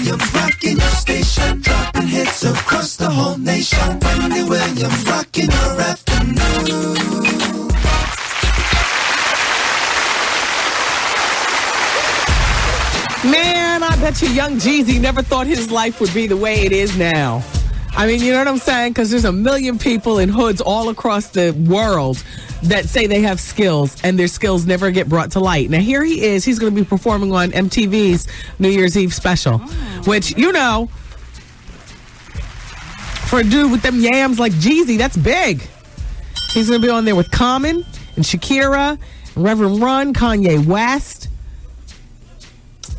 Williams rocking your station, dropping hits across the whole nation. Wendy Williams rocking your afternoon. Man, I bet you young Jeezy never thought his life would be the way it is now. I mean, you know what I'm saying? Because there's a million people in hoods all across the world that say they have skills, and their skills never get brought to light. Now, here he is. He's going to be performing on MTV's New Year's Eve special, which, you know, for a dude with them yams like Jeezy, that's big. He's going to be on there with Common and Shakira, and Reverend Run, Kanye West,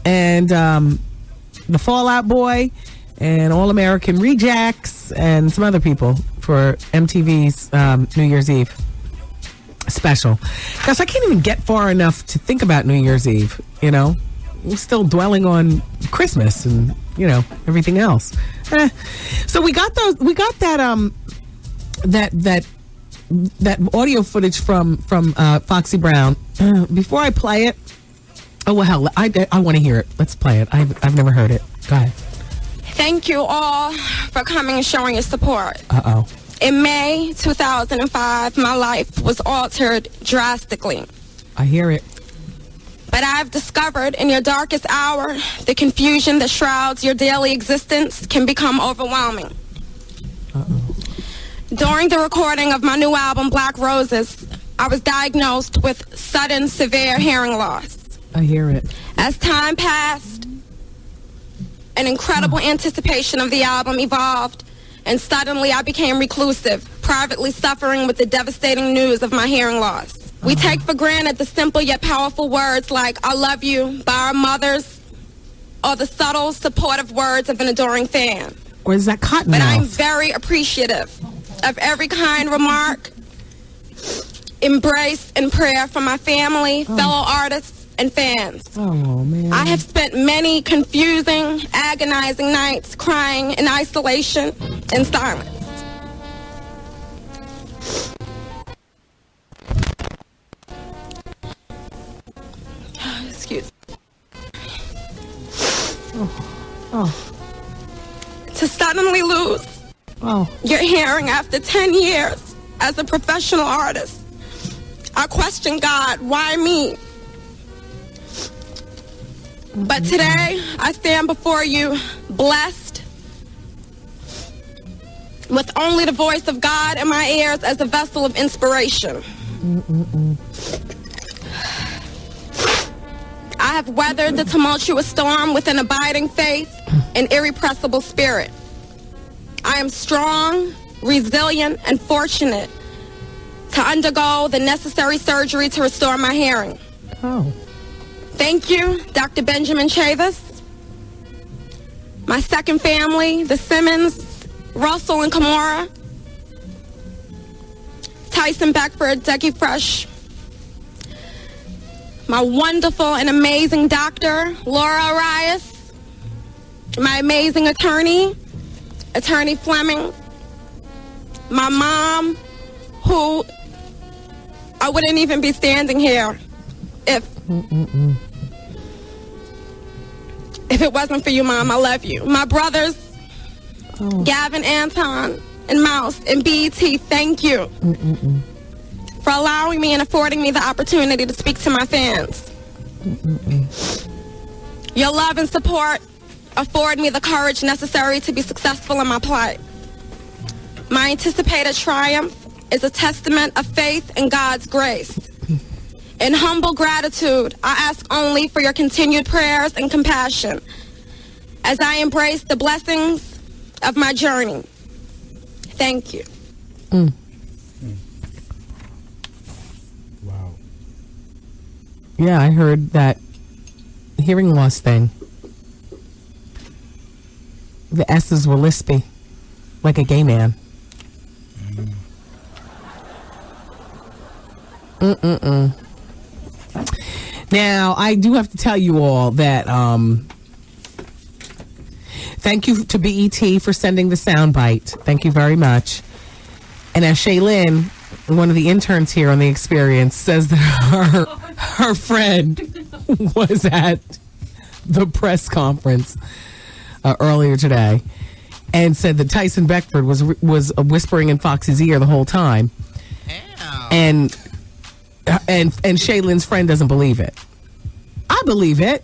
and the Fallout Boy, and All American Rejects, and some other people for MTV's New Year's Eve special. Gosh, I can't even get far enough to think about New Year's Eve, you know? We're still dwelling on Christmas and, you know, everything else. So we got that audio footage from Foxy Brown. Before I play it, oh, well, hell, I want to hear it. Let's play it. I've never heard it. Go ahead. Thank you all for coming and showing your support. Uh-oh. In May 2005, my life was altered drastically. I hear it. But I've discovered in your darkest hour, the confusion that shrouds your daily existence can become overwhelming. Uh-oh. During the recording of my new album, Black Roses, I was diagnosed with sudden severe hearing loss. I hear it. As time passed, an incredible anticipation of the album evolved, and suddenly I became reclusive, privately suffering with the devastating news of my hearing loss. We take for granted the simple yet powerful words like, I love you, by our mothers, or the subtle, supportive words of an adoring fan. Or is that cotton But mouth? I'm very appreciative of every kind remark, embrace, and prayer from my family, fellow artists, and fans. Oh, man. I have spent many confusing, agonizing nights crying in isolation and silence. Excuse me. To suddenly lose your hearing after 10 years as a professional artist, I question God, why me? But today, I stand before you blessed with only the voice of God in my ears as a vessel of inspiration. I have weathered the tumultuous storm with an abiding faith and irrepressible spirit. I am strong, resilient, and fortunate to undergo the necessary surgery to restore my hearing. Oh. Thank you, Dr. Benjamin Chavis, my second family, the Simmons, Russell and Kamora, Tyson Beckford, Decky Fresh, my wonderful and amazing doctor, Laura Arias, my amazing attorney, Attorney Fleming, my mom, who I wouldn't even be standing here if it wasn't for you, Mom. I love you. My brothers, Gavin, Anton, and Mouse, and BET, thank you for allowing me and affording me the opportunity to speak to my fans. Your love and support afford me the courage necessary to be successful in my plight. My anticipated triumph is a testament of faith in God's grace. In humble gratitude, I ask only for your continued prayers and compassion as I embrace the blessings of my journey. Thank you. Wow. Yeah, I heard that hearing loss thing. The S's were lispy, like a gay man. Now, I do have to tell you all that thank you to BET for sending the soundbite. Thank you very much. And as Shaylin, one of the interns here on The Experience, says that her friend was at the press conference earlier today and said that Tyson Beckford was whispering in Foxy's ear the whole time. Ow. And Shaylin's friend doesn't believe it. I believe it.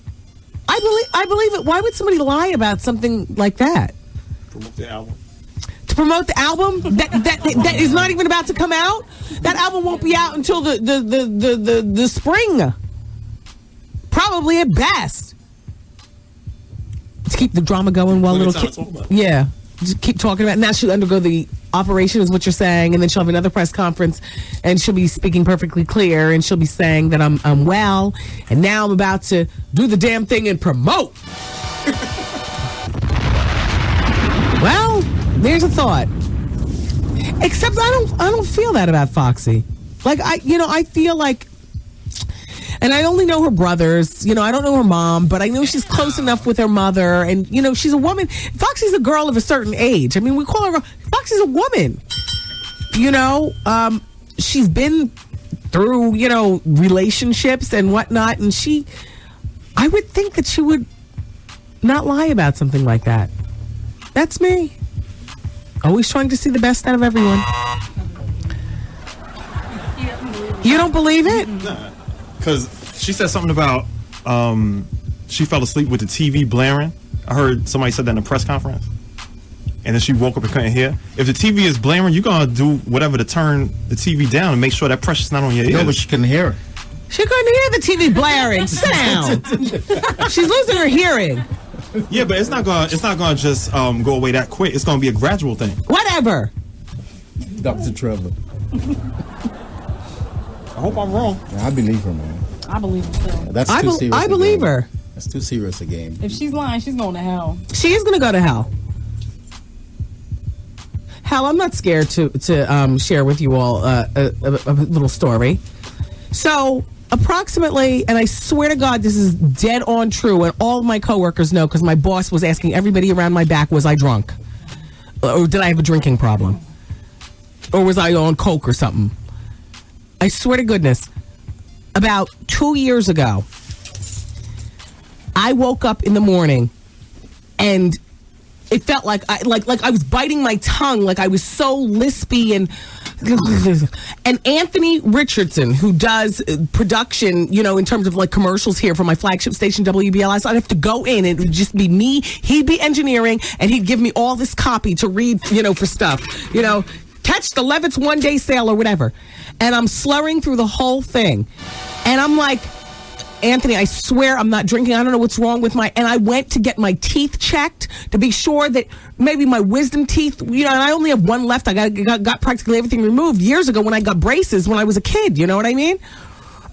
I believe it. Why would somebody lie about something like that? Promote the album. To promote the album that is not even about to come out. That album won't be out until the spring. Probably at best. To keep the drama going while little kids. Yeah. Just keep talking about it. Now she'll undergo the operation is what you're saying, and then she'll have another press conference and she'll be speaking perfectly clear and she'll be saying that I'm well and now I'm about to do the damn thing and promote. Well, there's a thought. Except I don't feel that about Foxy. Like I feel like, and I only know her brothers. I don't know her mom, but I know she's close enough with her mother. And, she's a woman. Foxy's a girl of a certain age. I mean, we call her, Foxy's a woman. She's been through, relationships and whatnot. And I would think that she would not lie about something like that. That's me. Always trying to see the best out of everyone. You don't believe it? Because she said something about she fell asleep with the TV blaring. I heard somebody said that in a press conference. And then she woke up and couldn't hear. If the TV is blaring, you're going to do whatever to turn the TV down and make sure that pressure's not on your ears. No, but she couldn't hear it. She couldn't hear the TV blaring. Sit down. She's losing her hearing. Yeah, but it's not going to just go away that quick. It's going to be a gradual thing. Whatever. Dr. Trevor. I hope I'm wrong. Yeah, I believe her, man. I believe her too. That's too serious. I believe her. That's too serious a game. If she's lying, she's going to hell. She is going to go to hell. Hell, I'm not scared to share with you all a little story. So, approximately, and I swear to God, this is dead on true, and all of my coworkers know because my boss was asking everybody around my back, was I drunk? Or did I have a drinking problem? Or was I on coke or something? I swear to goodness, about 2 years ago, I woke up in the morning and it felt like I was biting my tongue, like I was so lispy and Anthony Richardson, who does production, in terms of like commercials here for my flagship station WBLS, so I'd have to go in and it would just be me. He'd be engineering and he'd give me all this copy to read, for stuff, catch the Levitt's one-day sale or whatever. And I'm slurring through the whole thing. And I'm like, Anthony, I swear I'm not drinking. I don't know what's wrong with and I went to get my teeth checked to be sure that maybe my wisdom teeth, and I only have one left. I got practically everything removed years ago when I got braces when I was a kid. You know what I mean?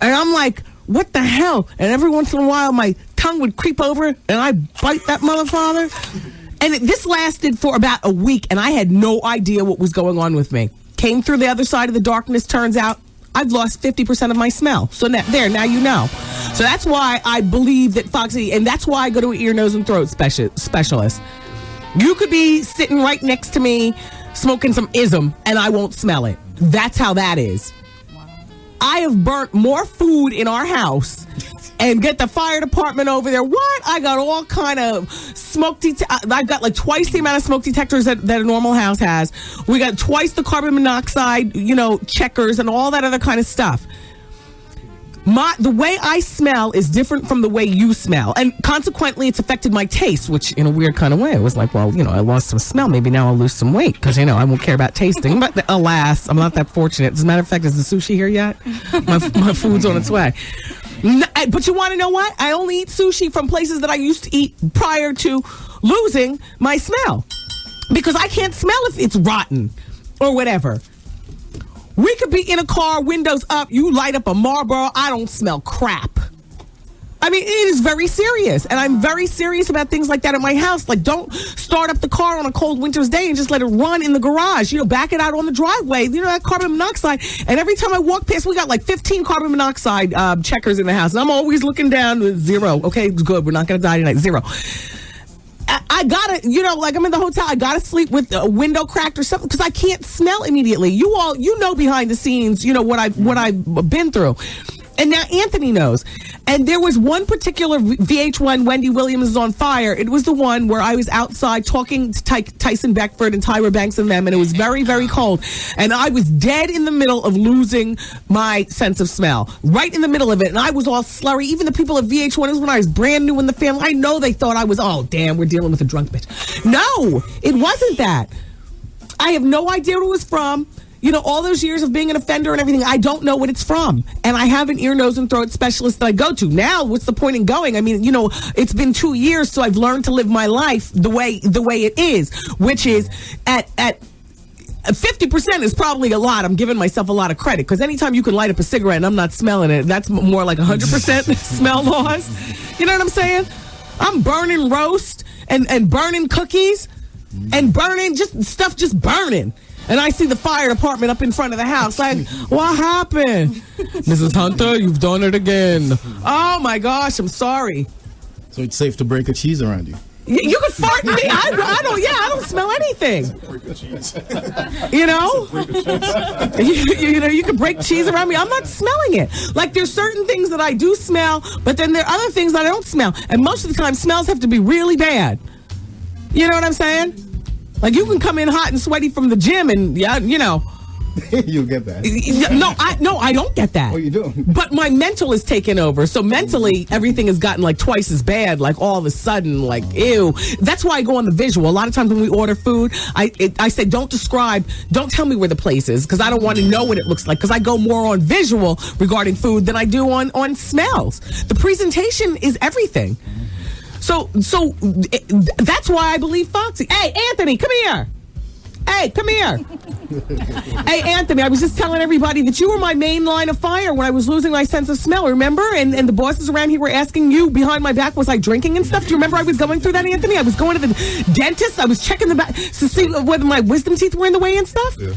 And I'm like, what the hell? And every once in a while, my tongue would creep over and I bite that motherfucker. And this lasted for about a week and I had no idea what was going on with me. Came through the other side of the darkness, turns out I've lost 50% of my smell. So now you know. So that's why I believe that Foxy, and that's why I go to an ear, nose, and throat specialist. You could be sitting right next to me smoking some ism, and I won't smell it. That's how that is. Wow. I have burnt more food in our house and get the fire department over there. What? I got all kind of smoke I've got like twice the amount of smoke detectors that a normal house has. We got twice the carbon monoxide, checkers and all that other kind of stuff. The way I smell is different from the way you smell. And consequently, it's affected my taste, which in a weird kind of way, it was like, well, I lost some smell. Maybe now I'll lose some weight because, I won't care about tasting. But alas, I'm not that fortunate. As a matter of fact, is the sushi here yet? My food's on its way. But you want to know what? I only eat sushi from places that I used to eat prior to losing my smell. Because I can't smell if it's rotten or whatever. We could be in a car, windows up, you light up a Marlboro, I don't smell crap. I mean, it is very serious. And I'm very serious about things like that at my house. Like, don't start up the car on a cold winter's day and just let it run in the garage. Back it out on the driveway. That carbon monoxide. And every time I walk past, we got like 15 carbon monoxide checkers in the house. And I'm always looking down with 0. Okay, good. We're not going to die tonight. 0. I gotta, like I'm in the hotel, I gotta sleep with a window cracked or something because I can't smell immediately. You know behind the scenes, what I've been through. And now Anthony knows. And there was one particular VH1 Wendy Williams is on Fire. It was the one where I was outside talking to Tyson Beckford and Tyra Banks and them, and it was very, very cold. And I was dead in the middle of losing my sense of smell. Right in the middle of it. And I was all slurry. Even the people at VH1, it was when I was brand new in the family. I know they thought I was, oh, damn, we're dealing with a drunk bitch. No, it wasn't that. I have no idea who it was from. You know, all those years of being an offender and everything, I don't know what it's from. And I have an ear, nose, and throat specialist that I go to. Now, what's the point in going? I mean, you know, it's been 2 years, so I've learned to live my life the way it is, which is at 50% is probably a lot. I'm giving myself a lot of credit, because anytime you can light up a cigarette and I'm not smelling it, that's more like 100% smell loss. You know what I'm saying? I'm burning roast and burning cookies and burning just burning. And I see the fire department up in front of the house. Like, what happened? Mrs. Hunter, you've done it again. Oh, my gosh, I'm sorry. So it's safe to break a cheese around you. You can fart me. I don't smell anything. You know? You can break cheese around me. I'm not smelling it. Like, there's certain things that I do smell, but then there are other things that I don't smell. And most of the time, smells have to be really bad. You know what I'm saying? Like, you can come in hot and sweaty from the gym and, yeah, you know. You'll get that. No, I don't get that. Oh, you do? But my mental is taken over. So mentally, everything has gotten like twice as bad. Like all of a sudden, like, ew. That's why I go on the visual. A lot of times when we order food, I say, don't tell me where the place is, because I don't want to know what it looks like. Because I go more on visual regarding food than I do on smells. The presentation is everything. So that's why I believe Foxy. Hey, Anthony, come here. Hey, come here. Hey, Anthony, I was just telling everybody that you were my main line of fire when I was losing my sense of smell, remember? And the bosses around here were asking you behind my back, was I drinking and stuff? Do you remember I was going through that, Anthony? I was going to the dentist. I was checking the back to see whether my wisdom teeth were in the way and stuff. Yeah.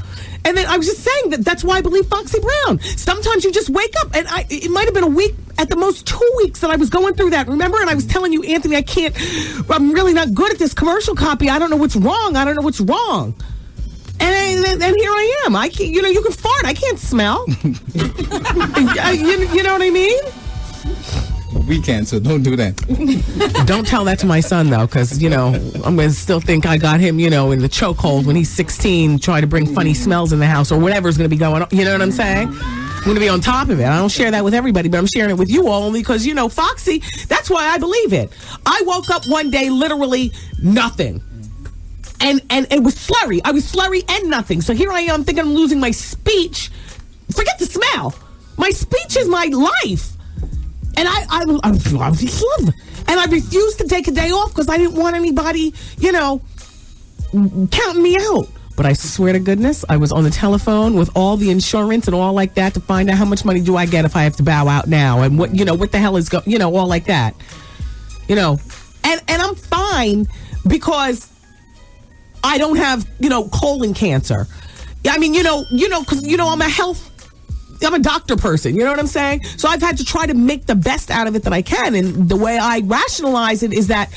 And then I was just saying that's why I believe Foxy Brown. Sometimes you just wake up, and it might have been a week, at the most 2 weeks, that I was going through that, remember? And I was telling you, Anthony, I'm really not good at this commercial copy. I don't know what's wrong. And here I am. I can't, you can fart. I can't smell. You know what I mean? We can, so don't do that. Don't tell that to my son, though, because, I'm going to still think I got him, in the chokehold when he's 16, trying to bring funny smells in the house or whatever's going to be going on. You know what I'm saying? I'm going to be on top of it. I don't share that with everybody, but I'm sharing it with you all only because, Foxy, that's why I believe it. I woke up one day, literally nothing. And it was slurry. I was slurry and nothing. So here I am thinking I'm losing my speech. Forget the smell. My speech is my life. And I love it. And I refused to take a day off because I didn't want anybody, counting me out. But I swear to goodness, I was on the telephone with all the insurance and all like that to find out how much money do I get if I have to bow out now, and what the hell is all like that. And I'm fine because I don't have, colon cancer. I mean, because, I'm a doctor person, you know what I'm saying? So I've had to try to make the best out of it that I can. And the way I rationalize it is that,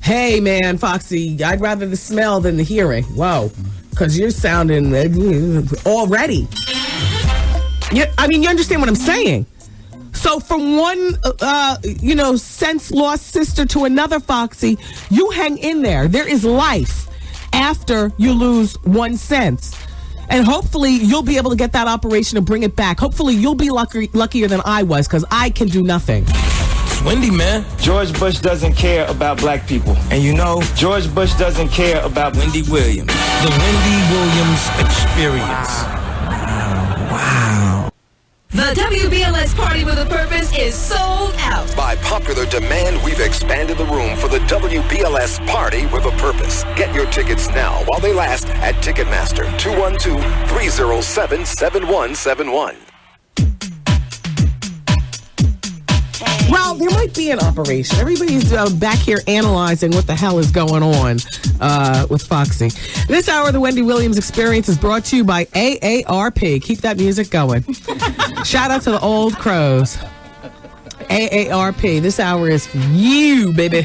hey, man, Foxy, I'd rather the smell than the hearing. Whoa, because you're sounding already. You understand what I'm saying? So from one, sense lost sister to another, Foxy, you hang in there. There is life after you lose one sense. And hopefully you'll be able to get that operation and bring it back. Hopefully you'll be luckier than I was, because I can do nothing. It's Wendy, man. George Bush doesn't care about black people. And George Bush doesn't care about Wendy Williams. The Wendy Williams Experience. Wow. The WBLS Party with a Purpose is sold out. By popular demand, we've expanded the room for the WBLS Party with a Purpose. Get your tickets now while they last at Ticketmaster, 212-307-7171. Well, there might be an operation. Everybody's back here analyzing what the hell is going on with Foxy. This hour of the Wendy Williams Experience is brought to you by AARP. Keep that music going. Shout out to the old crows. AARP. This hour is for you, baby.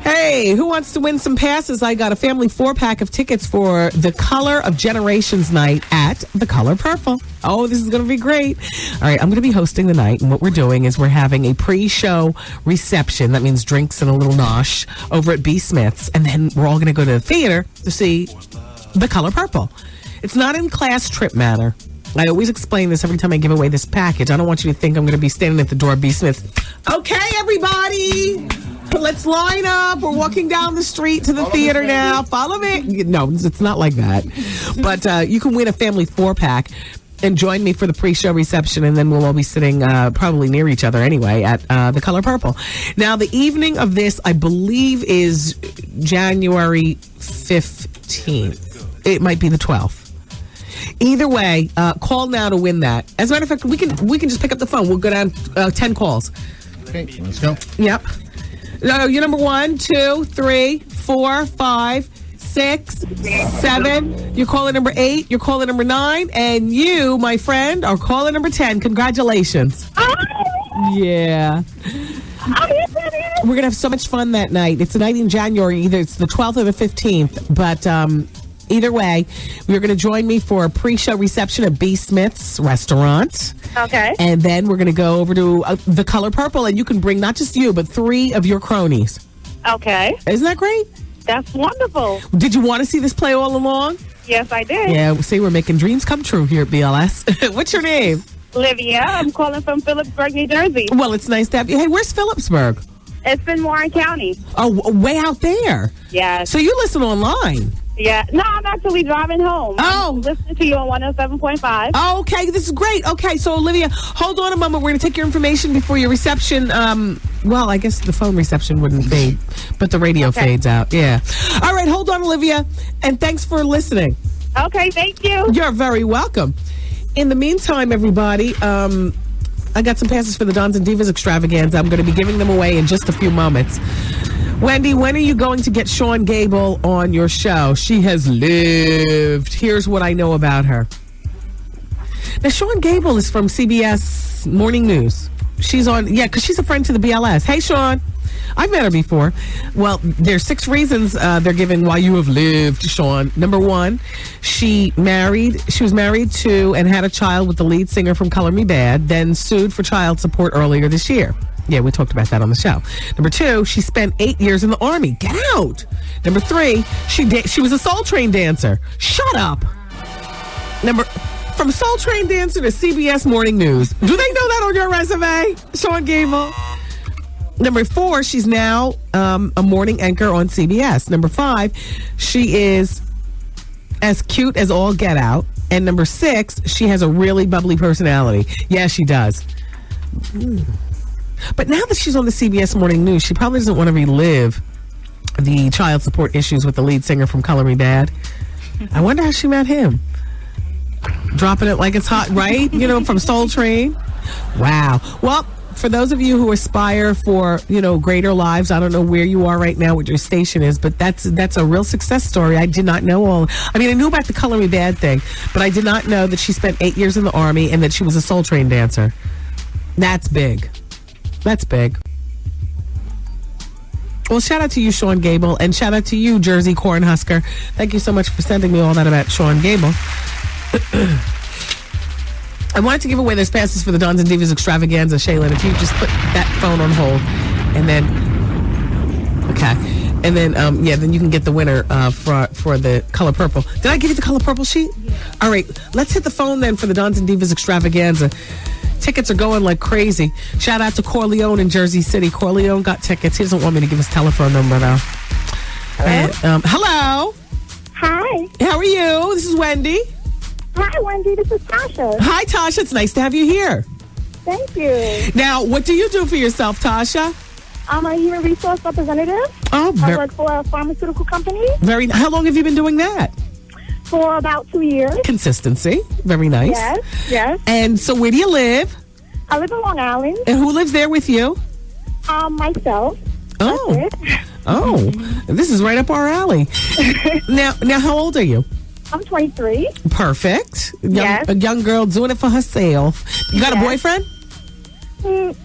Hey, Hey, who wants to win some passes? I got a family 4-pack of tickets for the Color of Generations night at the Color Purple. Oh, this is going to be great. All right, I'm going to be hosting the night, and what we're doing is we're having a pre-show reception. That means drinks and a little nosh over at B. Smith's, and then we're all going to go to the theater to see the Color Purple. It's not in class trip manner. I always explain this every time I give away this package. I don't want you to think I'm going to be standing at the door of B. Smith. Okay, everybody, let's line up. We're walking down the street to the theater now. Follow me. No, it's not like that. But you can win a family 4-pack and join me for the pre-show reception, and then we'll all be sitting probably near each other anyway at the Color Purple. Now, the evening of this, I believe, is January 15th. It might be the 12th. Either way, call now to win that. As a matter of fact, we can just pick up the phone. We'll go down 10 calls. Okay, let's go. Yep. You're number 1, 2, 3, 4, 5, 6, 7. You're calling number 8. You're calling number 9. And you, my friend, are calling number 10. Congratulations. Yeah. We're going to have so much fun that night. It's a night in January. Either it's the 12th or the 15th. But either way, you're going to join me for a pre-show reception at B. Smith's restaurant. Okay. And then we're going to go over to the Color Purple, and you can bring not just you, but 3 of your cronies. Okay. Isn't that great? That's wonderful. Did you want to see this play all along? Yes, I did. Yeah, see, we're making dreams come true here at BLS. What's your name? Olivia. I'm calling from Phillipsburg, New Jersey. Well, it's nice to have you. Hey, where's Phillipsburg? It's in Warren County. Oh, way out there. Yeah. So you listen online? Yeah. No, I'm actually driving home. Oh. I'm listening to you on 107.5. Oh, okay, this is great. Okay, so Olivia, hold on a moment. We're going to take your information before your reception. Well, I guess the phone reception wouldn't fade, but the radio fades out. Yeah. All right, hold on, Olivia, and thanks for listening. Okay, thank you. You're very welcome. In the meantime, everybody, I got some passes for the Dons and Divas extravaganza. I'm going to be giving them away in just a few moments. Wendy, when are you going to get Sean Gable on your show? She has lived. Here's what I know about her. Now, Sean Gable is from CBS Morning News. She's on, because she's a friend to the BLS. Hey, Sean. I've met her before. Well, there's 6 reasons they're giving why you have lived, Sean. Number 1, she was married to and had a child with the lead singer from Color Me Bad, then sued for child support earlier this year. Yeah, we talked about that on the show. Number 2, she spent 8 years in the Army. Get out. Number 3, she was a Soul Train dancer. Shut up. From Soul Train dancer to CBS Morning News. Do they know that on your resume, Sean Gable? Number 4, she's now a morning anchor on CBS. Number 5, she is as cute as all get out. And number 6, she has a really bubbly personality. Yeah, she does. But now that she's on the CBS Morning News, she probably doesn't want to relive the child support issues with the lead singer from Color Me Bad. I wonder how she met him. Dropping it like it's hot, right? From Soul Train. Wow. Well, for those of you who aspire for, greater lives, I don't know where you are right now, what your station is, but that's a real success story. I did not know I knew about the Color Me Bad thing, but I did not know that she spent 8 years in the Army and that she was a Soul Train dancer. That's big. That's big. Well, shout out to you, Sean Gable, and shout out to you, Jersey Cornhusker. Thank you so much for sending me all that about Sean Gable. I wanted to give away those passes for the Dons and Divas extravaganza, Shaylin. If you just put that phone on hold, and then, then you can get the winner for the Color Purple. Did I give you the Color Purple sheet? Yeah. All right, let's hit the phone then for the Dons and Divas extravaganza. Tickets are going like crazy. Shout out to Corleone in Jersey City. Corleone got tickets. He doesn't want me to give his telephone number though. Hello? Hello. Hi. How are you? This is Wendy. Hi, Wendy. This is Tasha. Hi, Tasha. It's nice to have you here. Thank you. Now, what do you do for yourself, Tasha? I'm a human resource representative. Oh, I work for a pharmaceutical company. How long have you been doing that? For about 2 years. Consistency. Very nice. Yes. And so where do you live? I live in Long Island. And who lives there with you? Myself. Oh. Oh. This is right up our alley. Now, how old are you? I'm 23. Perfect. Yes. A young girl doing it for herself. You got a boyfriend?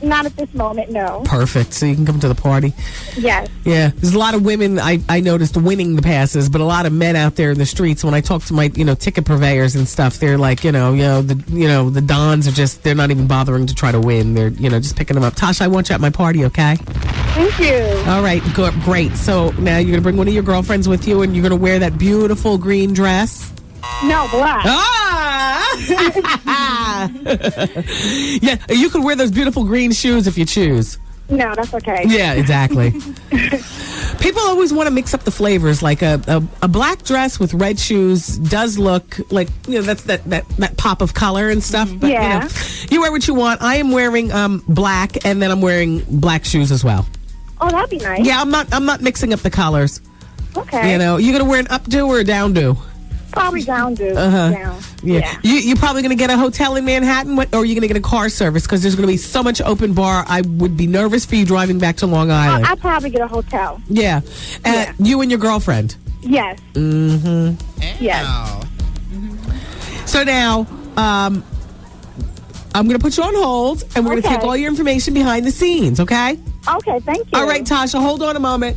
Not at this moment, no. Perfect. So you can come to the party. Yes. Yeah, there's a lot of women I noticed winning the passes, but a lot of men out there in the streets. When I talk to my ticket purveyors and stuff, they're like the dons are just, they're not even bothering to try to win. They're just picking them up. Tasha, I want you at my party, okay? Thank you. All right, good, great. So now you're gonna bring one of your girlfriends with you, and you're gonna wear that beautiful green dress. No, black. Yeah, you can wear those beautiful green shoes if you choose. No, that's okay. Yeah, exactly. People always want to mix up the flavors. Like a black dress with red shoes does look like, that's that pop of color and stuff. But Yeah. you wear what you want. I am wearing black, and then I'm wearing black shoes as well. Oh, that'd be nice. Yeah, I'm not mixing up the colors. Okay. You gonna wear an updo or a downdo? Probably down, dude. Yeah. You're probably going to get a hotel in Manhattan, or are you going to get a car service? Because there's going to be so much open bar. I would be nervous for you driving back to Long Island. I'd probably get a hotel. Yeah. You and your girlfriend? Yes. Mm-hmm. Yes. So now, I'm going to put you on hold, and we're going to take all your information behind the scenes, okay? Okay, thank you. All right, Tasha, hold on a moment.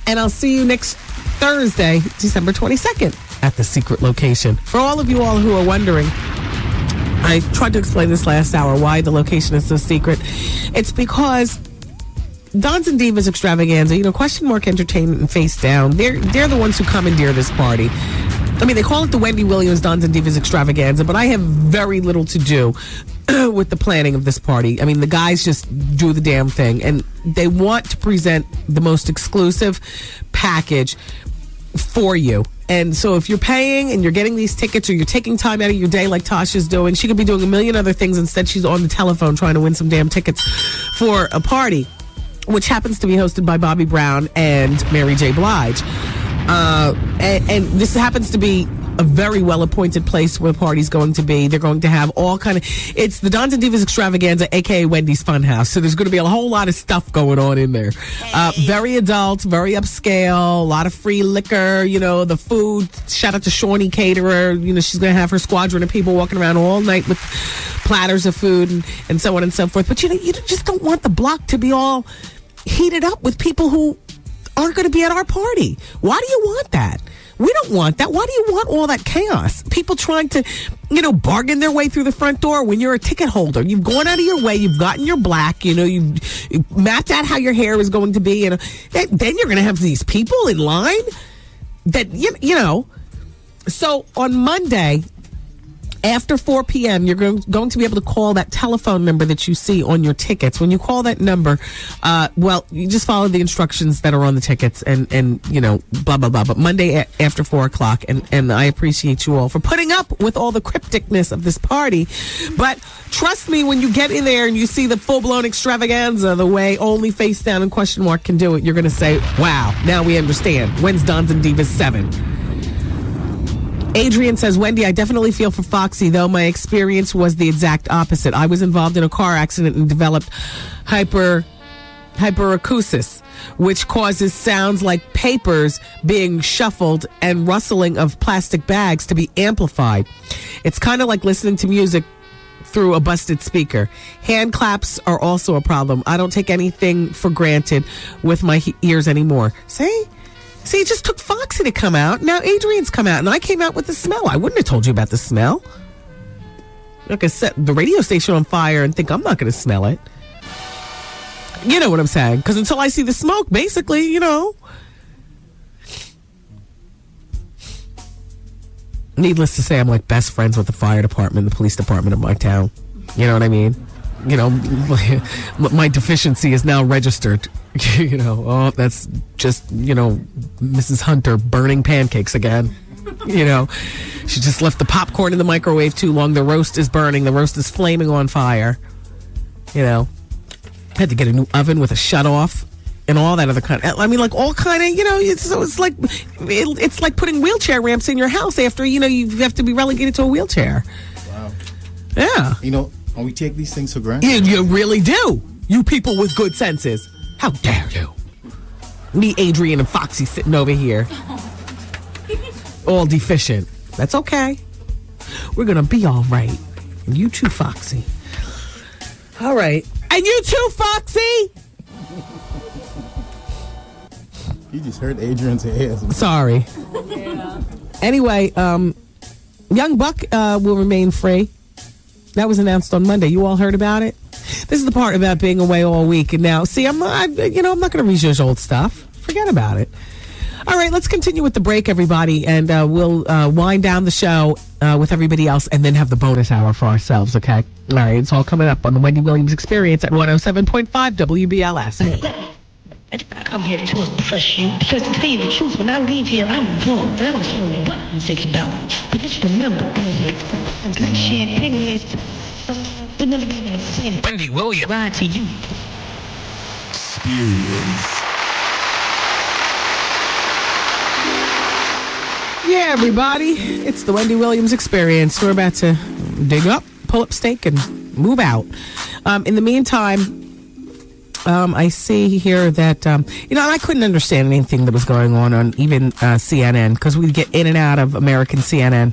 And I'll see you next Thursday, December 22nd at the secret location. For all of you all who are wondering, I tried to explain this last hour why the location is so secret. It's because Dons and Divas Extravaganza, Question Mark Entertainment and Face Down, they're the ones who commandeer this party. I mean, they call it the Wendy Williams Dons and Divas Extravaganza, but I have very little to do with the planning of this party. I mean, the guys just do the damn thing, and they want to present the most exclusive package for you. And so if you're paying and you're getting these tickets, or you're taking time out of your day like Tasha's doing, she could be doing a million other things. Instead, she's on the telephone trying to win some damn tickets for a party, which happens to be hosted by Bobby Brown and Mary J. Blige. And this happens to be a very well-appointed place where the party's going to be. They're going to have all kind of... It's the Dons and Divas Extravaganza, a.k.a. Wendy's Funhouse. So there's going to be a whole lot of stuff going on in there. Very adult, very upscale, a lot of free liquor, the food. Shout out to Shawnee Caterer. She's going to have her squadron of people walking around all night with platters of food and so on and so forth. But, you just don't want the block to be all heated up with people who aren't going to be at our party. Why do you want that? We don't want that. Why do you want all that chaos? People trying to, bargain their way through the front door when you're a ticket holder. You've gone out of your way. You've gotten your black. You've mapped out how your hair is going to be. And then you're going to have these people in line that, So on Monday, after 4 p.m., you're going to be able to call that telephone number that you see on your tickets. When you call that number, you just follow the instructions that are on the tickets and blah, blah, blah. But Monday after 4 o'clock, and I appreciate you all for putting up with all the crypticness of this party. But trust me, when you get in there and you see the full-blown extravaganza, the way only Face Down and Question Mark can do it, you're going to say, wow, now we understand. When's Dons and Divas 7? Adrian says, Wendy, I definitely feel for Foxy, though my experience was the exact opposite. I was involved in a car accident and developed hyperacusis, which causes sounds like papers being shuffled and rustling of plastic bags to be amplified. It's kind of like listening to music through a busted speaker. Hand claps are also a problem. I don't take anything for granted with my ears anymore. See, it just took Foxy to come out. Now Adrian's come out, and I came out with the smell. I wouldn't have told you about the smell. Like I set the radio station on fire and think I'm not going to smell it. You know what I'm saying? Because until I see the smoke, basically, Needless to say, I'm like best friends with the fire department, the police department of my town. You know what I mean? My deficiency is now registered. That's just, Mrs. Hunter burning pancakes again. She just left the popcorn in the microwave too long. The roast is burning. The roast is flaming on fire. Had to get a new oven with a shut-off and all that other kind of, all kind of, it's like putting wheelchair ramps in your house after, you have to be relegated to a wheelchair. Wow. Yeah. And we take these things for granted. You really do. You people with good senses. How dare you? Me, Adrian, and Foxy sitting over here. All deficient. That's okay. We're going to be all right. And you too, Foxy. All right. And you too, Foxy. You just hurt Adrian's head. Sorry. Yeah. Anyway, Young Buck will remain free. That was announced on Monday. You all heard about it? This is the part about being away all week. And now, see, I'm not going to research old stuff. Forget about it. All right, let's continue with the break, everybody, and we'll wind down the show with everybody else and then have the bonus hour for ourselves, okay? All right, it's all coming up on the Wendy Williams Experience at 107.5 WBLS. I come here to impress you because to tell you the truth, when I leave here, I'm broke. I don't know what I'm thinking about. But just remember, champagne is Wendy Williams. Lie to you. Yeah, everybody, it's the Wendy Williams Experience. We're about to dig up, pull up stake, and move out. In the meantime, I see here that, I couldn't understand anything that was going on even CNN, because we get in and out of American CNN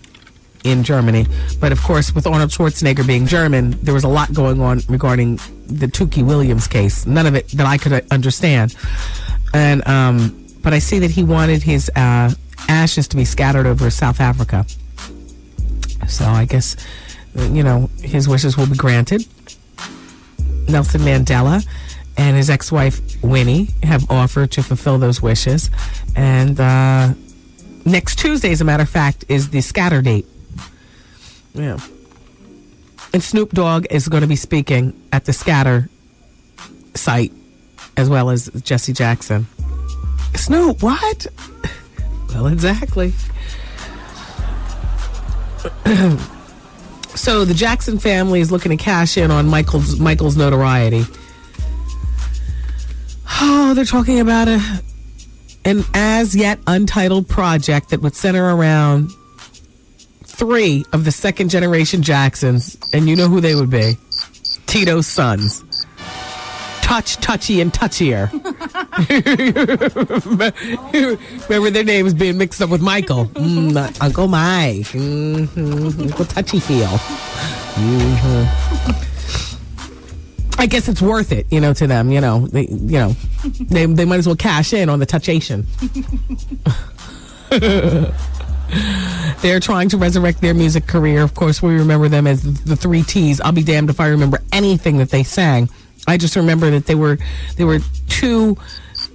in Germany. But, of course, with Arnold Schwarzenegger being German, there was a lot going on regarding the Tukey Williams case. None of it that I could understand. And but I see that he wanted his ashes to be scattered over South Africa. So I guess, his wishes will be granted. Nelson Mandela and his ex-wife, Winnie, have offered to fulfill those wishes. And next Tuesday, as a matter of fact, is the scatter date. Yeah. And Snoop Dogg is going to be speaking at the scatter site, as well as Jesse Jackson. Snoop, what? Well, exactly. So the Jackson family is looking to cash in on Michael's notoriety. Oh, they're talking about an as yet untitled project that would center around 3 of the second generation Jacksons, and you know who they would be. Tito's sons. Touchy, and Touchier. Remember their names being mixed up with Michael. Uncle Mike. Uncle Touchy Feel. I guess it's worth it, to them. They might as well cash in on the touchation. They're trying to resurrect their music career. Of course, we remember them as the 3 T's. I'll be damned if I remember anything that they sang. I just remember that they were too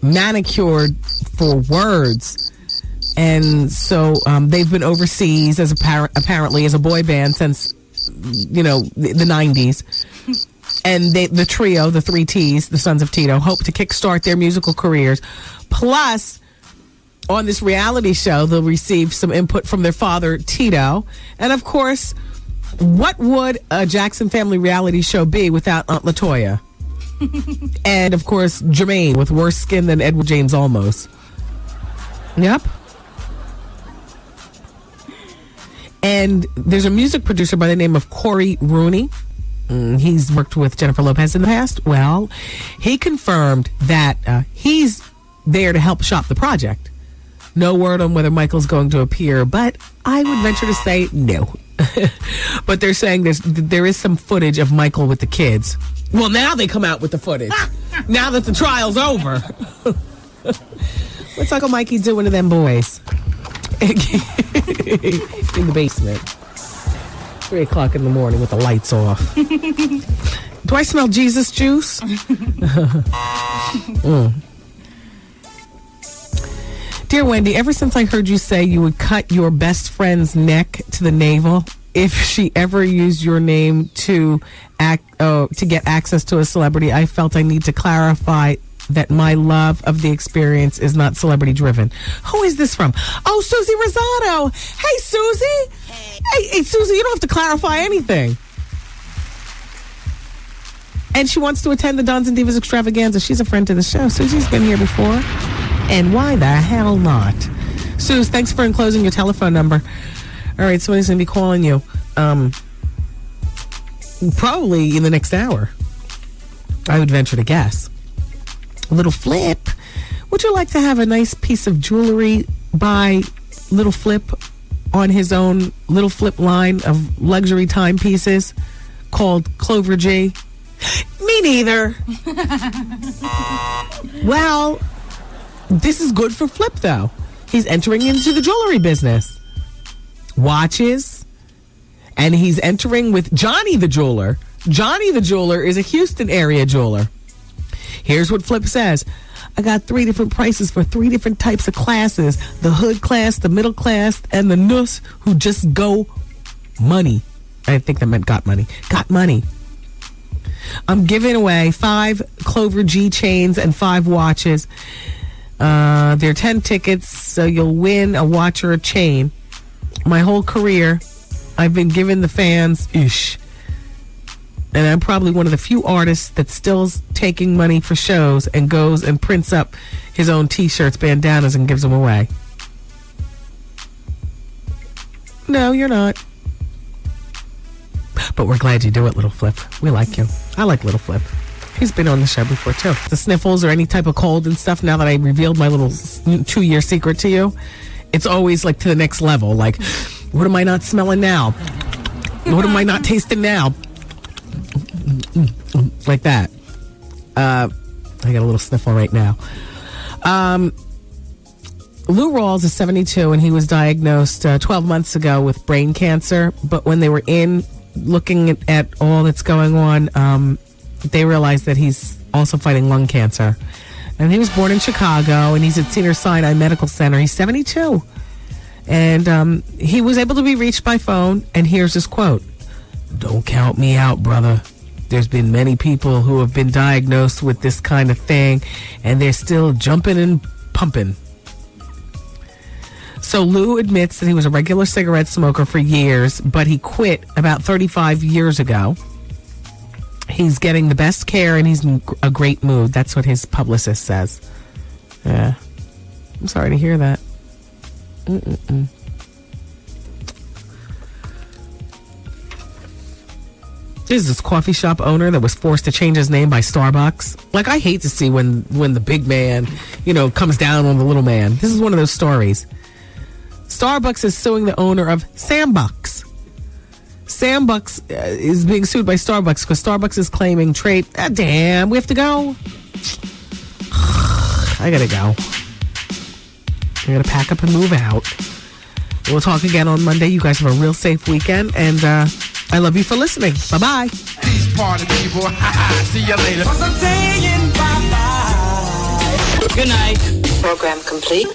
manicured for words. And so they've been overseas as apparently as a boy band since, the 90s. And the trio, the 3 T's, the Sons of Tito, hope to kickstart their musical careers. Plus, on this reality show, they'll receive some input from their father, Tito. And, of course, what would a Jackson family reality show be without Aunt LaToya? And, of course, Jermaine with worse skin than Edward James Olmos. Yep. And there's a music producer by the name of Corey Rooney. He's worked with Jennifer Lopez in the past. Well, he confirmed that he's there to help shop the project. No word on whether Michael's going to appear, but I would venture to say no. But they're saying there is some footage of Michael with the kids. Well, now they come out with the footage. Now that the trial's over. What's Uncle Mikey doing to them boys? In the basement. 3 o'clock in the morning with the lights off. Do I smell Jesus juice? Dear Wendy, ever since I heard you say you would cut your best friend's neck to the navel if she ever used your name to get access to a celebrity, I felt I need to clarify that my love of the experience is not celebrity driven. Who is this from? Oh, Susie Rosado. Hey, Susie. Hey, Susie, you don't have to clarify anything. And she wants to attend the Dons and Divas Extravaganza. She's a friend to the show. Susie's been here before. And why the hell not? Suze, thanks for enclosing your telephone number. All right, somebody's going to be calling you probably in the next hour. I would venture to guess. Little Flip, would you like to have a nice piece of jewelry by Little Flip on his own Little Flip line of luxury timepieces called Clover G? Me neither. Well, this is good for Flip, though. He's entering into the jewelry business. Watches. And he's entering with Johnny the Jeweler. Johnny the Jeweler is a Houston area jeweler. Here's what Flip says. I got 3 different prices for 3 different types of classes. The hood class, the middle class, and the nuss who just go money. I think that meant got money. Got money. I'm giving away 5 Clover G chains and 5 watches. They're 10 tickets, so you'll win a watch or a chain. My whole career, I've been giving the fans ish. And I'm probably one of the few artists that's still taking money for shows and goes and prints up his own T-shirts, bandanas, and gives them away. No, you're not. But we're glad you do it, Little Flip. We like you. I like Little Flip. He's been on the show before, too. The sniffles or any type of cold and stuff, now that I revealed my little 2-year secret to you, it's always like to the next level. Like, what am I not smelling now? What am I not tasting now? Like that. I got a little sniffle right now. Lou Rawls is 72, and he was diagnosed 12 months ago with brain cancer. But when they were looking at all that's going on, they realized that he's also fighting lung cancer. And he was born in Chicago, and he's at Cedars-Sinai Medical Center. He's 72. And he was able to be reached by phone, and here's his quote. Don't count me out, brother. There's been many people who have been diagnosed with this kind of thing, and they're still jumping and pumping. So Lou admits that he was a regular cigarette smoker for years, but he quit about 35 years ago. He's getting the best care, and he's in a great mood. That's what his publicist says. Yeah. I'm sorry to hear that. This is this coffee shop owner that was forced to change his name by Starbucks. Like, I hate to see when the big man, comes down on the little man. This is one of those stories. Starbucks is suing the owner of Sambucks. Sambucks is being sued by Starbucks because Starbucks is claiming trade. Damn, we have to go. I gotta go. I gotta pack up and move out. We'll talk again on Monday. You guys have a real safe weekend, and I love you for listening. Bye-bye. These party people. See you later. I'm saying bye-bye. Good night. Program complete.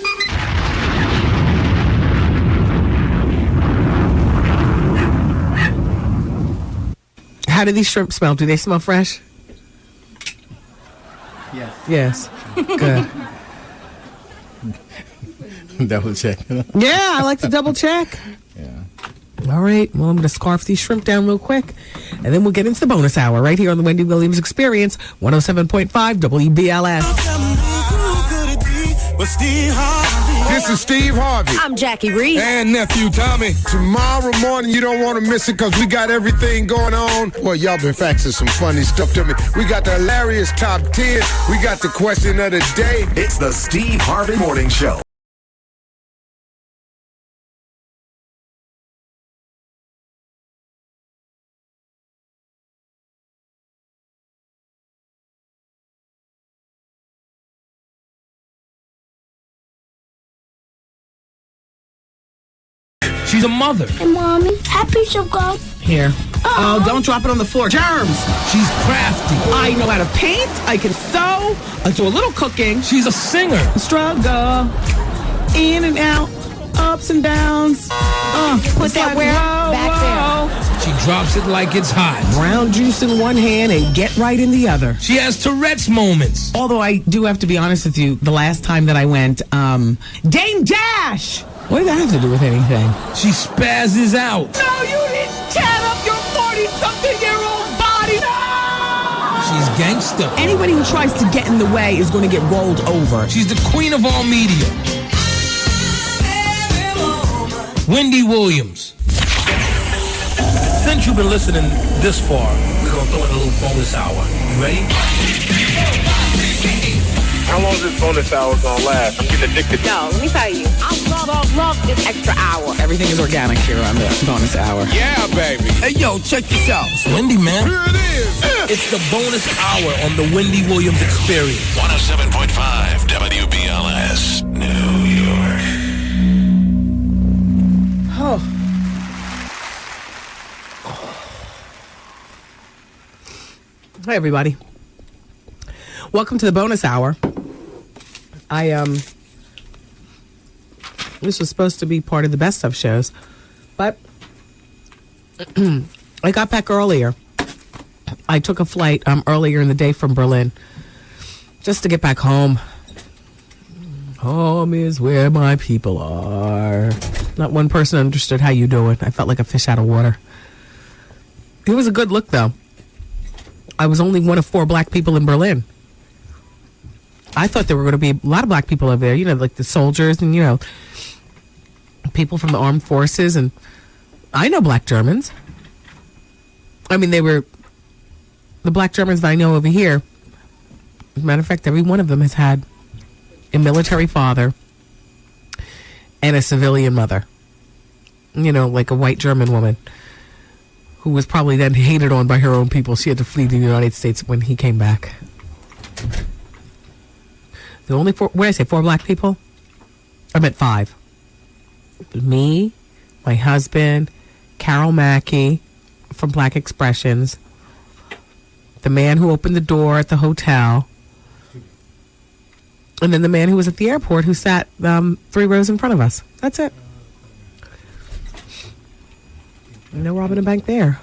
How do these shrimp smell? Do they smell fresh? Yes. Good. Double check. Yeah, I like to double check. Yeah. All right. Well, I'm going to scarf these shrimp down real quick, and then we'll get into the bonus hour right here on the Wendy Williams Experience, 107.5 WBLS. This is Steve Harvey. I'm Jackie Reed. And nephew Tommy. Tomorrow morning, you don't want to miss it because we got everything going on. Well, y'all been faxing some funny stuff to me. We got the hilarious top 10. We got the question of the day. It's the Steve Harvey Morning Show. She's a mother. Hey, Mommy, happy to go. Here. Oh, don't drop it on the floor. Germs. She's crafty. I know how to paint. I can sew. I do a little cooking. She's a singer. Struggle. In and out. Ups and downs. Put that where? Back there. She drops it like it's hot. Brown juice in one hand and get right in the other. She has Tourette's moments. Although I do have to be honest with you, the last time that I went, Dame Dash! What did that have to do with anything? She spazzes out. No, you didn't tear up your 40-something-year-old body! No! She's gangster. Anybody who tries to get in the way is going to get rolled over. She's the queen of all media. Wendy Williams. Since you've been listening this far, we're going to throw in a little bonus hour. You ready? How long is this bonus hour gonna last? I'm getting addicted. No, let me tell you. I love this extra hour. Everything is organic here on the bonus hour. Yeah, baby. Hey, yo, check this out. It's Wendy, man. Here it is. It's the bonus hour on the Wendy Williams Experience. 107.5 WBLS, New York. Oh. Hi, everybody. Welcome to the bonus hour. This was supposed to be part of the best of shows, but I got back earlier. I took a flight earlier in the day from Berlin just to get back home. Home is where my people are. Not one person understood how you do it. I felt like a fish out of water. It was a good look, though. I was only one of 4 black people in Berlin. I thought there were going to be a lot of black people over there, you know, like the soldiers and, you know, people from the armed forces. And I know black Germans. I mean, they were the black Germans that I know over here. As a matter of fact, every one of them has had a military father and a civilian mother. You know, like a white German woman who was probably then hated on by her own people. She had to flee to the United States when he came back. The only 4, what did I say, 4 black people? I meant 5. Me, my husband, Carol Mackey from Black Expressions, the man who opened the door at the hotel, and then the man who was at the airport who sat 3 rows in front of us. That's it. No robbing a bank there.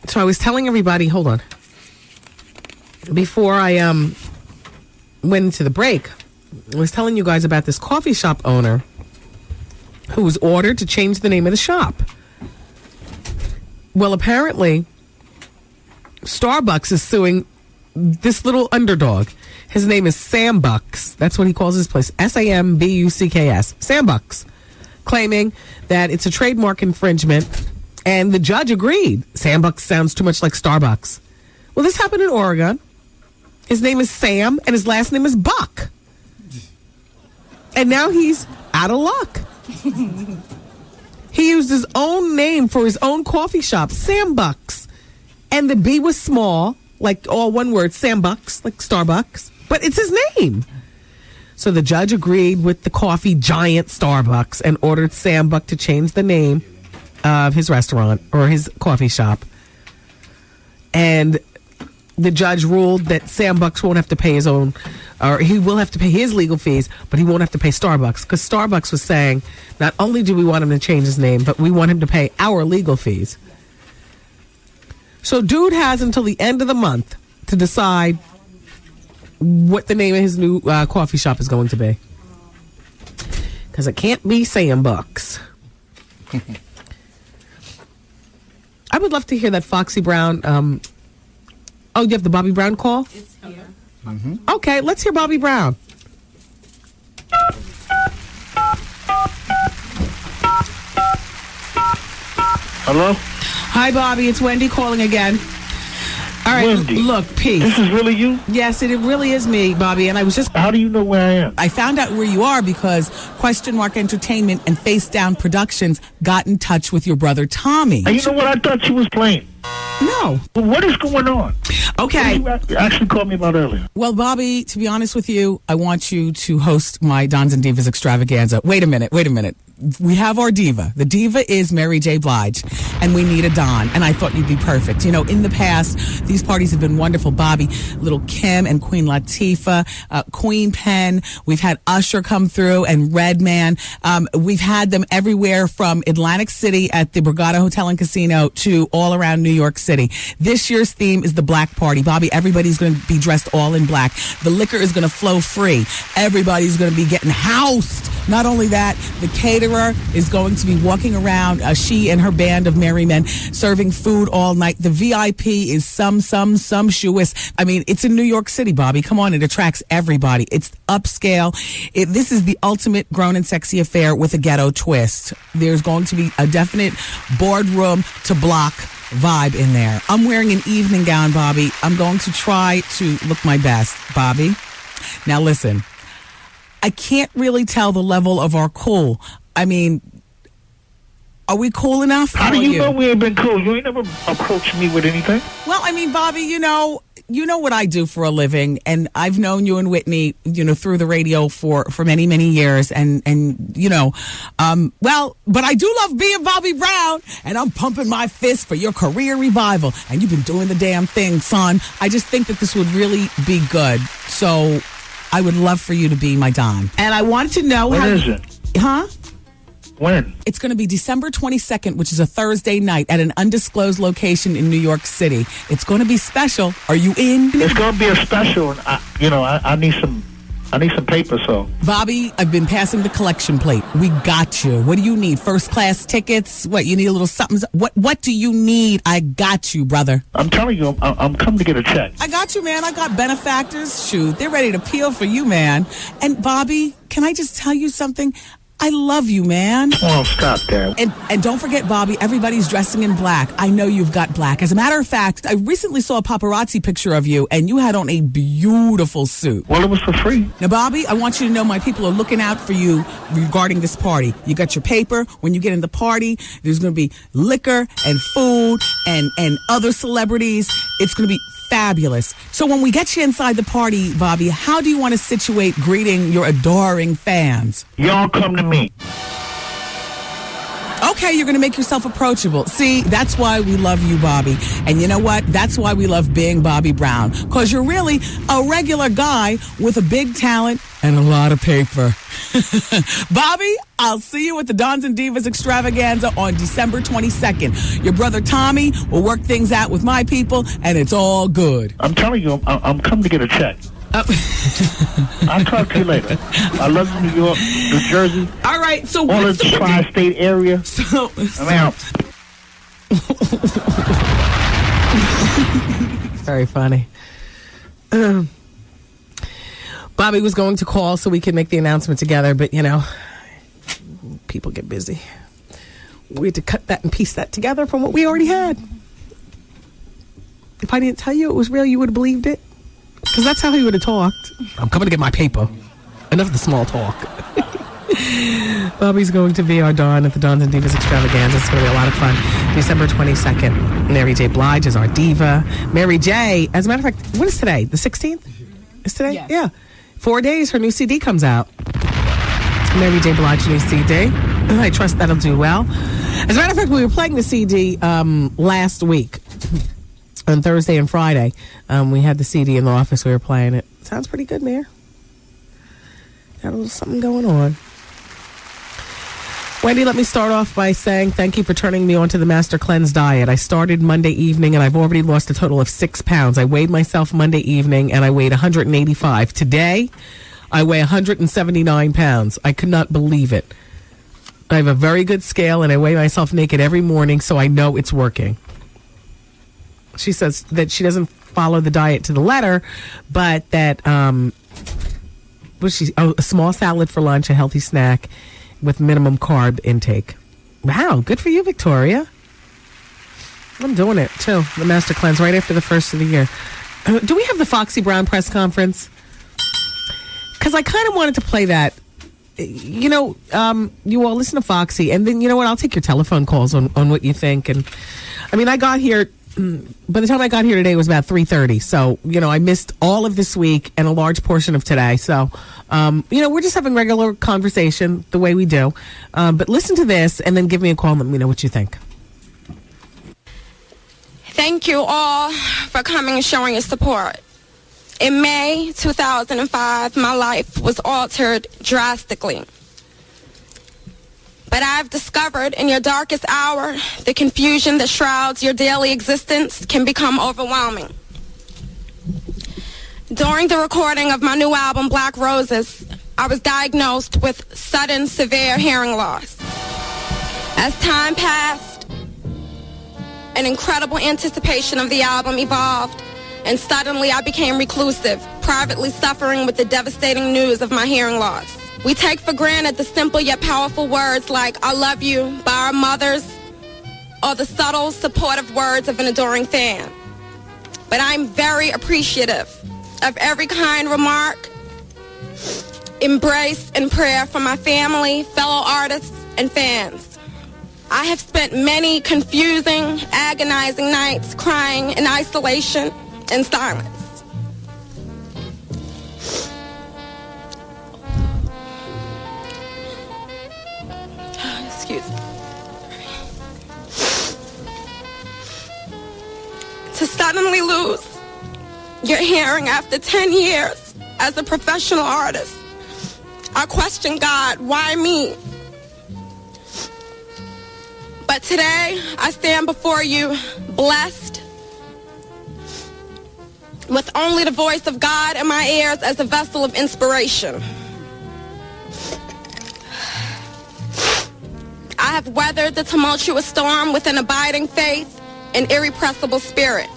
So I was telling everybody, hold on. Before I went into the break, I was telling you guys about this coffee shop owner who was ordered to change the name of the shop. Well, apparently, Starbucks is suing this little underdog. His name is Sam Bucks. That's what he calls his place. Sambucks. Sam Bucks. Claiming that it's a trademark infringement, and the judge agreed. Sam Bucks sounds too much like Starbucks. Well, this happened in Oregon. His name is Sam, and his last name is Buck. And now he's out of luck. He used his own name for his own coffee shop, Sam Bucks. And the B was small, like all one word, Sam Bucks, like Starbucks. But it's his name. So the judge agreed with the coffee giant Starbucks and ordered Sam Buck to change the name of his restaurant or his coffee shop. And the judge ruled that Sam Bucks won't have to pay his own, or he will have to pay his legal fees, but he won't have to pay Starbucks, because Starbucks was saying, not only do we want him to change his name, but we want him to pay our legal fees. So dude has until the end of the month to decide what the name of his new coffee shop is going to be. Because it can't be Sam Bucks. I would love to hear that Foxy Brown. Oh, you have the Bobby Brown call? It's here. Mm-hmm. Okay, let's hear Bobby Brown. Hello? Hi, Bobby. It's Wendy calling again. All right, Wendy. Look, peace. This is really you? Yes, it really is me, Bobby. And I was just... How do you know where I am? I found out where you are because Question Mark Entertainment and Face Down Productions got in touch with your brother Tommy. And you know what? I thought you was playing. No. Well, what is going on? Okay. What you actually called me about earlier. Well, Bobby, to be honest with you, I want you to host my Dons and Divas extravaganza. Wait a minute. We have our diva. The diva is Mary J. Blige, and we need a Don, and I thought you'd be perfect. You know, in the past, these parties have been wonderful. Bobby, Little Kim and Queen Latifah, Queen Pen. We've had Usher come through and Redman. We've had them everywhere from Atlantic City at the Borgata Hotel and Casino to all around New York City. This year's theme is the Black Party. Bobby, everybody's going to be dressed all in black. The liquor is going to flow free. Everybody's going to be getting housed Not only that, the caterer is going to be walking around, she and her band of merry men, serving food all night. The VIP is sumptuous. I mean, it's in New York City, Bobby. Come on, it attracts everybody. It's upscale. This is the ultimate grown and sexy affair with a ghetto twist. There's going to be a definite boardroom to block vibe in there. I'm wearing an evening gown, Bobby. I'm going to try to look my best, Bobby. Now listen, I can't really tell the level of our cool. I mean, are we cool enough? How do you know we ain't been cool? You ain't never approached me with anything. Well, I mean, Bobby, you know what I do for a living, and I've known you and Whitney, through the radio for many, many years, and but I do love being Bobby Brown, and I'm pumping my fist for your career revival, and you've been doing the damn thing, son. I just think that this would really be good, so I would love for you to be my Don. And I want to know When is it? Huh? When? It's going to be December 22nd, which is a Thursday night at an undisclosed location in New York City. It's going to be special. Are you in? It's going to be a special, and I need some paper. So, Bobby, I've been passing the collection plate. We got you. What do you need? First class tickets? What, you need a little something? What do you need? I got you, brother. I'm telling you, I'm coming to get a check. I got you, man. I got benefactors. Shoot, they're ready to peel for you, man. And Bobby, can I just tell you something? I love you, man. Oh, stop there. And don't forget, Bobby, everybody's dressing in black. I know you've got black. As a matter of fact, I recently saw a paparazzi picture of you, and you had on a beautiful suit. Well, it was for free. Now, Bobby, I want you to know my people are looking out for you regarding this party. You got your paper. When you get in the party, there's going to be liquor and food and other celebrities. It's going to be fabulous. So when we get you inside the party, Bobby, how do you want to situate greeting your adoring fans? Y'all come to me. Okay, you're going to make yourself approachable. See, that's why we love you, Bobby. And you know what? That's why we love being Bobby Brown. Because you're really a regular guy with a big talent and a lot of paper. Bobby, I'll see you at the Dons and Divas Extravaganza on December 22nd. Your brother Tommy will work things out with my people, and it's all good. I'm telling you, I'm coming to get a check. I'll talk to you later. I love you, New York, New Jersey. All right, so all what's the tri-state area. I'm out. Very funny. Bobby was going to call so we could make the announcement together, but people get busy. We had to cut that and piece that together from what we already had. If I didn't tell you it was real, you would have believed it. Because that's how he would have talked. I'm coming to get my paper. Enough of the small talk. Bobby's going to be our Dawn at the Dons and Divas Extravaganza. It's going to be a lot of fun. December 22nd. Mary J. Blige is our diva. Mary J., as a matter of fact, what is today? The 16th? Is today? Yes. Yeah. 4 days, her new CD comes out. Mary J. Blige new CD. I trust that'll do well. As a matter of fact, we were playing the CD last week. On Thursday and Friday, we had the CD in the office. We were playing it. Sounds pretty good, Mayor. Got a little something going on. Wendy, let me start off by saying thank you for turning me on to the Master Cleanse diet. I started Monday evening, and I've already lost a total of 6 pounds. I weighed myself Monday evening, and I weighed 185. Today, I weigh 179 pounds. I could not believe it. I have a very good scale, and I weigh myself naked every morning, so I know it's working. She says that she doesn't follow the diet to the letter, but that a small salad for lunch, a healthy snack with minimum carb intake. Wow, good for you, Victoria. I'm doing it too. The Master Cleanse right after the first of the year. Do we have the Foxy Brown press conference? Because I kind of wanted to play that. You all listen to Foxy, and then you know what? I'll take your telephone calls on what you think. And I mean, I got here. By the time I got here today, it was about 3:30. So, I missed all of this week and a large portion of today. So, we're just having regular conversation the way we do. But listen to this and then give me a call and let me know what you think. Thank you all for coming and showing your support. In May 2005, my life was altered drastically. But I've discovered in your darkest hour, the confusion that shrouds your daily existence can become overwhelming. During the recording of my new album, Black Roses, I was diagnosed with sudden severe hearing loss. As time passed, an incredible anticipation of the album evolved, and suddenly I became reclusive, privately suffering with the devastating news of my hearing loss. We take for granted the simple yet powerful words like "I love you" by our mothers, or the subtle, supportive words of an adoring fan. But I'm very appreciative of every kind remark, embrace, and prayer from my family, fellow artists, and fans. I have spent many confusing, agonizing nights crying in isolation and silence. Excuse me. To suddenly lose your hearing after 10 years as a professional artist, I question God, why me? But today, I stand before you blessed with only the voice of God in my ears as a vessel of inspiration. I have weathered the tumultuous storm with an abiding faith and irrepressible spirit.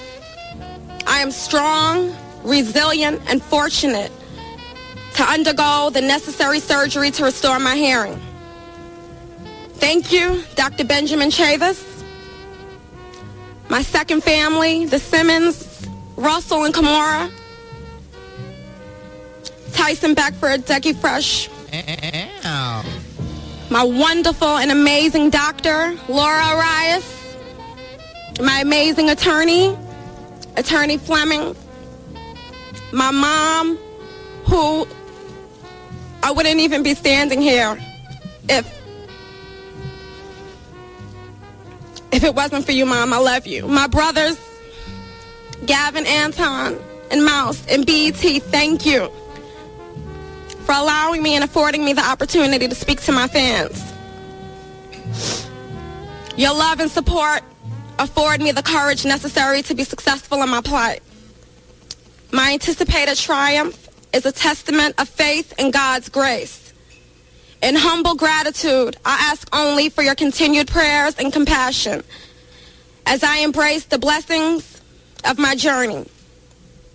I am strong, resilient, and fortunate to undergo the necessary surgery to restore my hearing. Thank you, Dr. Benjamin Chavis, my second family, the Simmons, Russell and Kamora, Tyson Beckford, Decky Fresh, my wonderful and amazing doctor, Laura Arias, my amazing attorney, Attorney Fleming, my mom, who I wouldn't even be standing here if it wasn't for you, Mom. I love you. My brothers, Gavin, Anton, and Mouse, and BET, thank you for allowing me and affording me the opportunity to speak to my fans. Your love and support afford me the courage necessary to be successful in my plight. My anticipated triumph is a testament of faith in God's grace. In humble gratitude, I ask only for your continued prayers and compassion as I embrace the blessings of my journey.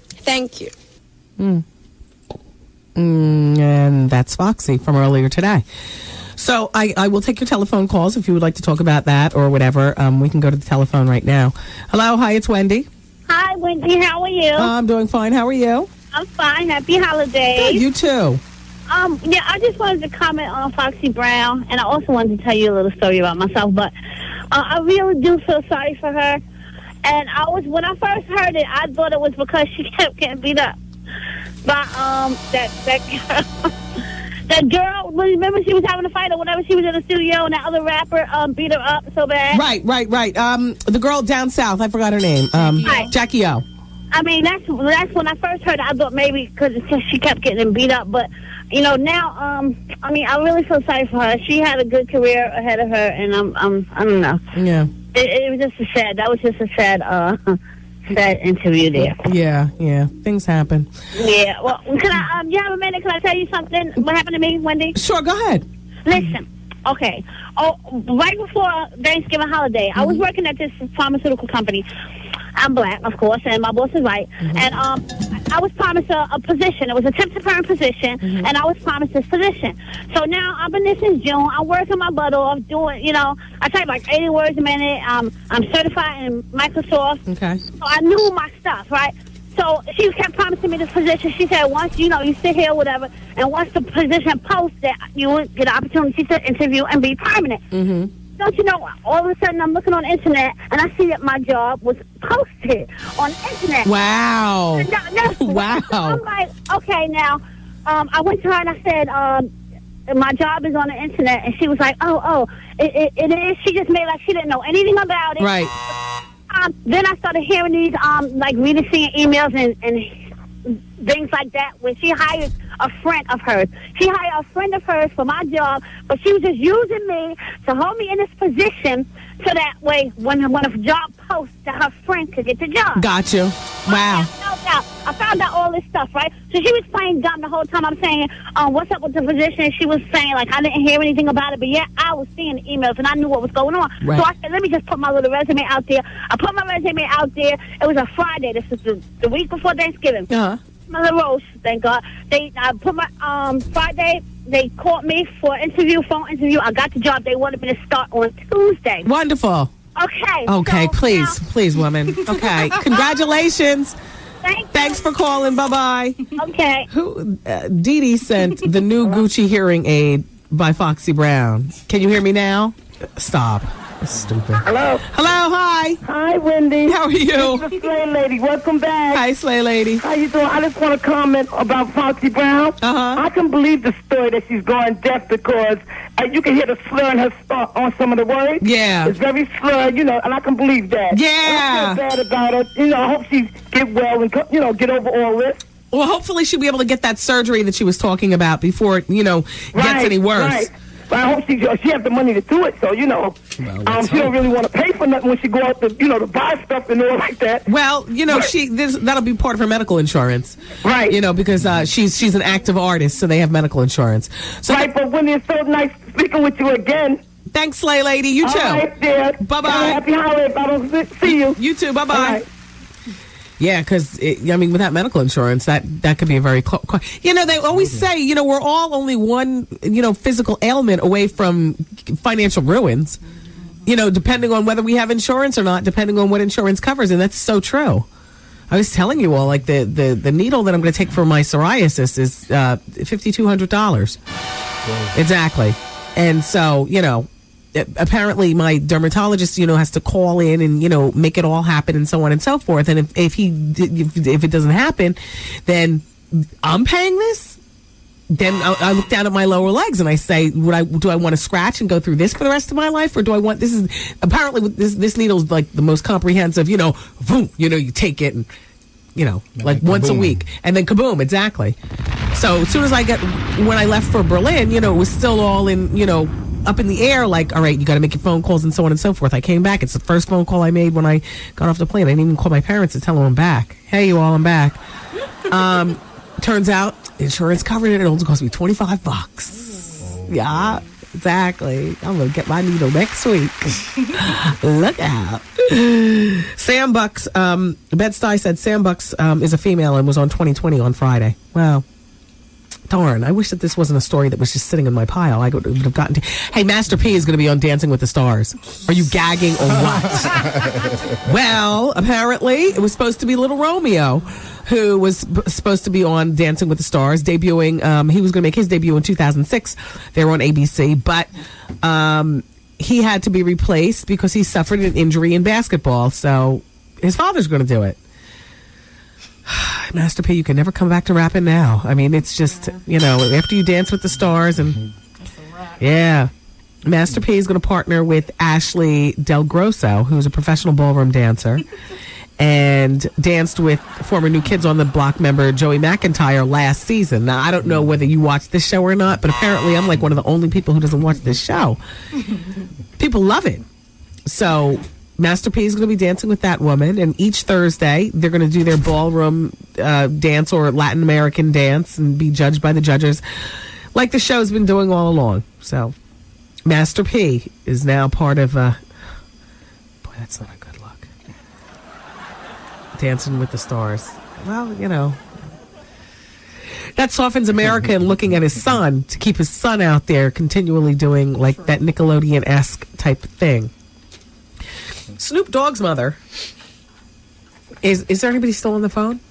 Thank you. And that's Foxy from earlier today. So I will take your telephone calls if you would like to talk about that or whatever. We can go to the telephone right now. Hello, hi, it's Wendy. Hi, Wendy. How are you? I'm doing fine. How are you? I'm fine. Happy holidays. Good, you too. Yeah, I just wanted to comment on Foxy Brown, and I also wanted to tell you a little story about myself. But I really do feel sorry for her. And when I first heard it, I thought it was because she kept getting beat up by that girl. Remember, she was having a fight or whatever. She was in the studio, and that other rapper beat her up so bad. Right. The girl down south, I forgot her name. Jackie O. I mean, that's when I first heard it. I thought maybe because she kept getting beat up, but now, I mean, I really feel sorry for her. She had a good career ahead of her, and I don't know. Yeah. It was just that was just a sad interview there. Yeah. Things happen. Yeah. Well, can I? You have a minute? Can I tell you something? What happened to me, Wendy? Sure. Go ahead. Listen. Okay. Right before Thanksgiving holiday, I was working at this pharmaceutical company. I'm black, of course, and my boss is white. And I was promised a position. It was a temp to perm position, and I was promised this position. So now I've been there since June. I'm working my butt off, doing, I type like 80 words a minute. I'm certified in Microsoft. Okay. So I knew my stuff, right? So she kept promising me this position. She said once, you sit here, whatever, and once the position posts, that you would get an opportunity to interview and be permanent. Don't you know, all of a sudden I'm looking on the internet and I see that my job was posted on the internet. Wow. Wow. So I'm like, okay, now, I went to her and I said, my job is on the internet. And she was like, it is. She just made like she didn't know anything about it. Right. Then I started hearing these, reading, seeing emails and things like that when she hired a friend of hers. She hired a friend of hers for my job, but she was just using me to hold me in this position so that way when a job posts, that her friend could get the job. Got you. Wow. No doubt. I found out all this stuff, right? So she was playing dumb the whole time. I'm saying, what's up with the position? She was saying, like, I didn't hear anything about it, but yeah, I was seeing the emails and I knew what was going on. Right. So I said, let me just put my little resume out there. I put my resume out there. It was a Friday. This was the week before Thanksgiving. My little roast, thank God. I put my Friday. They called me for an interview, phone interview. I got the job. They wanted me to start on Tuesday. Wonderful. Okay. Okay, so please, woman. Okay, congratulations. Thanks for calling. Bye-bye. Okay. Dee Dee sent the new Gucci hearing aid by Foxy Brown. Can you hear me now? Stop. That's stupid. Hello. Hello, hi. Hi, Wendy. How are you? This is Slay Lady. Welcome back. Hi, Slay Lady. How you doing? I just want to comment about Foxy Brown. I can believe the story that she's going deaf because you can hear the slur in her on some of the words. Yeah. It's very slurred, and I can believe that. Yeah. I feel bad about her. I hope she get well and, get over all this. Well, hopefully she'll be able to get that surgery that she was talking about before it, gets any worse. Right. But I hope she has the money to do it, so, she don't really want to pay for nothing when she go out to, to buy stuff and all like that. Well, that'll be part of her medical insurance. Right. Because she's an active artist, so they have medical insurance. So right, but Wendy, it's so nice speaking with you again. Thanks, Slay Lady. You too. All right, dear. Bye-bye. Happy holidays. I don't see you. You too. Bye-bye. Right. Yeah, because, without medical insurance, that could be a very... they always say, we're all only one, physical ailment away from financial ruins, depending on whether we have insurance or not, depending on what insurance covers, and that's so true. I was telling you all, like, the needle that I'm going to take for my psoriasis is $5,200. Exactly. And so, apparently my dermatologist, has to call in and, make it all happen and so on and so forth. And if it doesn't happen, then I'm paying this. Then I look down at my lower legs and I say, do I want to scratch and go through this for the rest of my life? Or do I want, apparently this needle is like the most comprehensive, boom, you take it and, like once a week and then kaboom, exactly. So as soon as when I left for Berlin, it was still all in, up in the air, like, all right, you got to make your phone calls and so on and so forth. I came back. It's the first phone call I made when I got off the plane. I didn't even call my parents to tell them I'm back. Hey, you all, I'm back. Turns out insurance covered it. It only cost me $25. Yeah, exactly. I'm going to get my needle next week. Look out. Sam Bucks, Bed-Stuy said Sam Bucks is a female and was on 2020 on Friday. Wow. Darn, I wish that this wasn't a story that was just sitting in my pile. I would have gotten to... Hey, Master P is going to be on Dancing with the Stars. Are you gagging or what? Well, apparently, it was supposed to be Little Romeo, who was supposed to be on Dancing with the Stars, debuting... he was going to make his debut in 2006. They were on ABC, but he had to be replaced because he suffered an injury in basketball, so his father's going to do it. Master P, you can never come back to rapping now. I mean, it's just, after you Dance with the Stars and... Yeah. Master P is going to partner with Ashley Del Grosso, who's a professional ballroom dancer, and danced with former New Kids on the Block member Joey McIntyre last season. Now, I don't know whether you watch this show or not, but apparently I'm like one of the only people who doesn't watch this show. People love it. So... Master P is going to be dancing with that woman, and each Thursday they're going to do their ballroom dance or Latin American dance and be judged by the judges like the show's been doing all along. So Master P is now part of boy, that's not a good look. Dancing with the Stars. Well, that softens America and looking at his son to keep his son out there continually doing like that Nickelodeon-esque type thing. Snoop Dogg's mother. Is there anybody still on the phone?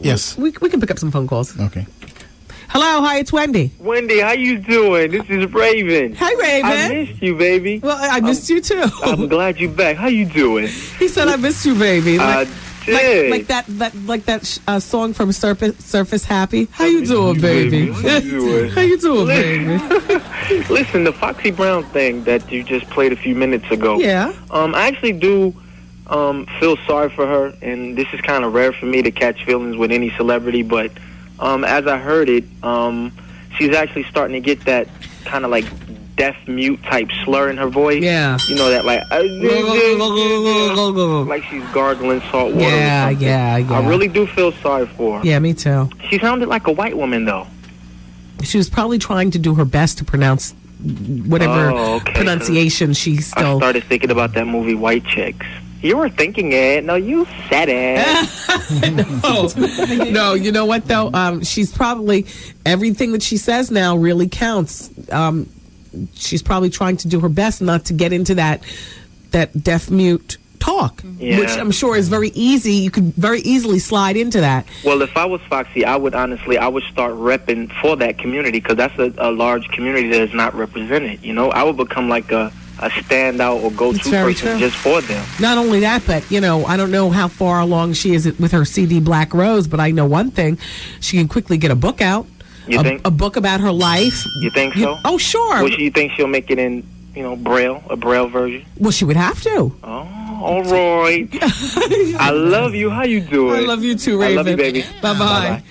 Yes. We can pick up some phone calls. Okay. Hello, hi, it's Wendy. Wendy, how you doing? This is Raven. Hi, Raven. I missed you, baby. Well, I missed you too. I'm glad you're back. How you doing? He said I missed you, baby. I did. Like that song from Surface Happy. How you doing, baby? How you doing? How you doing, baby? Listen, the Foxy Brown thing that you just played a few minutes ago. Yeah. I actually do feel sorry for her, and this is kind of rare for me to catch feelings with any celebrity, but as I heard it, she's actually starting to get that kind of like deaf mute type slur in her voice. Yeah. You know that like like she's gargling salt water. Yeah, or something. yeah. I really do feel sorry for her. Yeah, me too. She sounded like a white woman though. She was probably trying to do her best to pronounce whatever pronunciation she still. I started thinking about that movie White Chicks. You were thinking it. No, you said it. No, you know what though? She's probably everything that she says now really counts. She's probably trying to do her best not to get into that deaf mute talk, which I'm sure is very easy. You could very easily slide into that. Well, if I was Foxy, I would start repping for that community because that's a large community that is not represented. You know, I would become like a standout or go-to person just for them. Not only that, but, I don't know how far along she is with her CD Black Rose, but I know one thing. She can quickly get a book out. You think? A book about her life. You think so? Oh, sure. Well, you think she'll make it in, Braille, a Braille version? Well, she would have to. Oh, all right. I love you. How you doing? I love you too, Raven. I love you, baby. Bye-bye.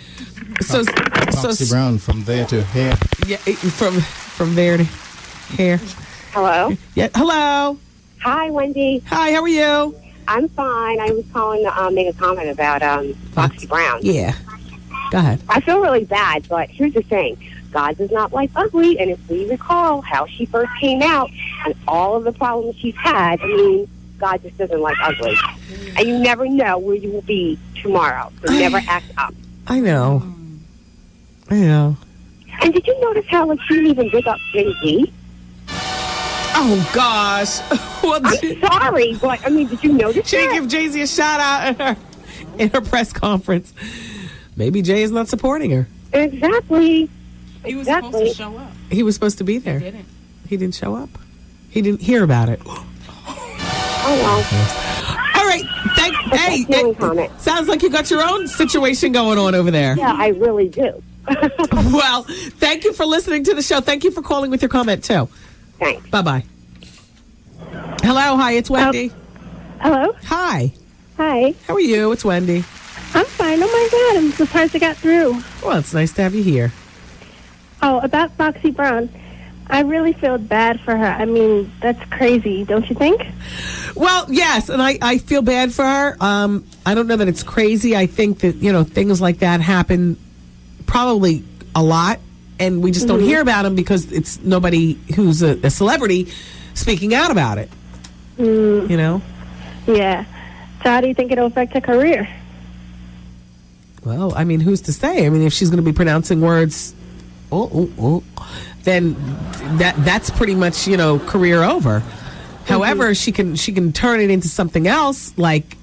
Foxy Brown from there to here. Yeah, from there to here. Hello? Yeah, hello. Hi, Wendy. Hi, how are you? I'm fine. I was calling to make a comment about Foxy Brown. Yeah. Go ahead. I feel really bad, but here's the thing. God does not like ugly, and if we recall how she first came out and all of the problems she's had, God just doesn't like ugly. And you never know where you will be tomorrow, so never act up. I know. And did you notice how she didn't even dig up Jay-Z? Oh, gosh. I'm sorry, but, did you notice she didn't give Jay-Z a shout out in her press conference. Maybe Jay is not supporting her. Exactly. He was supposed to show up. He was supposed to be there. He didn't show up. He didn't hear about it. Oh, well. All right. Sounds like you got your own situation going on over there. Yeah, I really do. Well, thank you for listening to the show. Thank you for calling with your comment, too. Thanks. Bye-bye. Hello. Hi, it's Wendy. Hello. Hi. Hi. How are you? It's Wendy. I'm fine. Oh, my God. I'm surprised I got through. Well, it's nice to have you here. Oh, about Foxy Brown. I really feel bad for her. That's crazy, don't you think? Well, yes, and I feel bad for her. I don't know that it's crazy. I think that, things like that happen probably a lot, and we just don't hear about them because it's nobody who's a celebrity speaking out about it. Yeah. So how do you think it'll affect her career? Well, who's to say? If she's going to be pronouncing words, then that's pretty much, career over. However, she can turn it into something else, like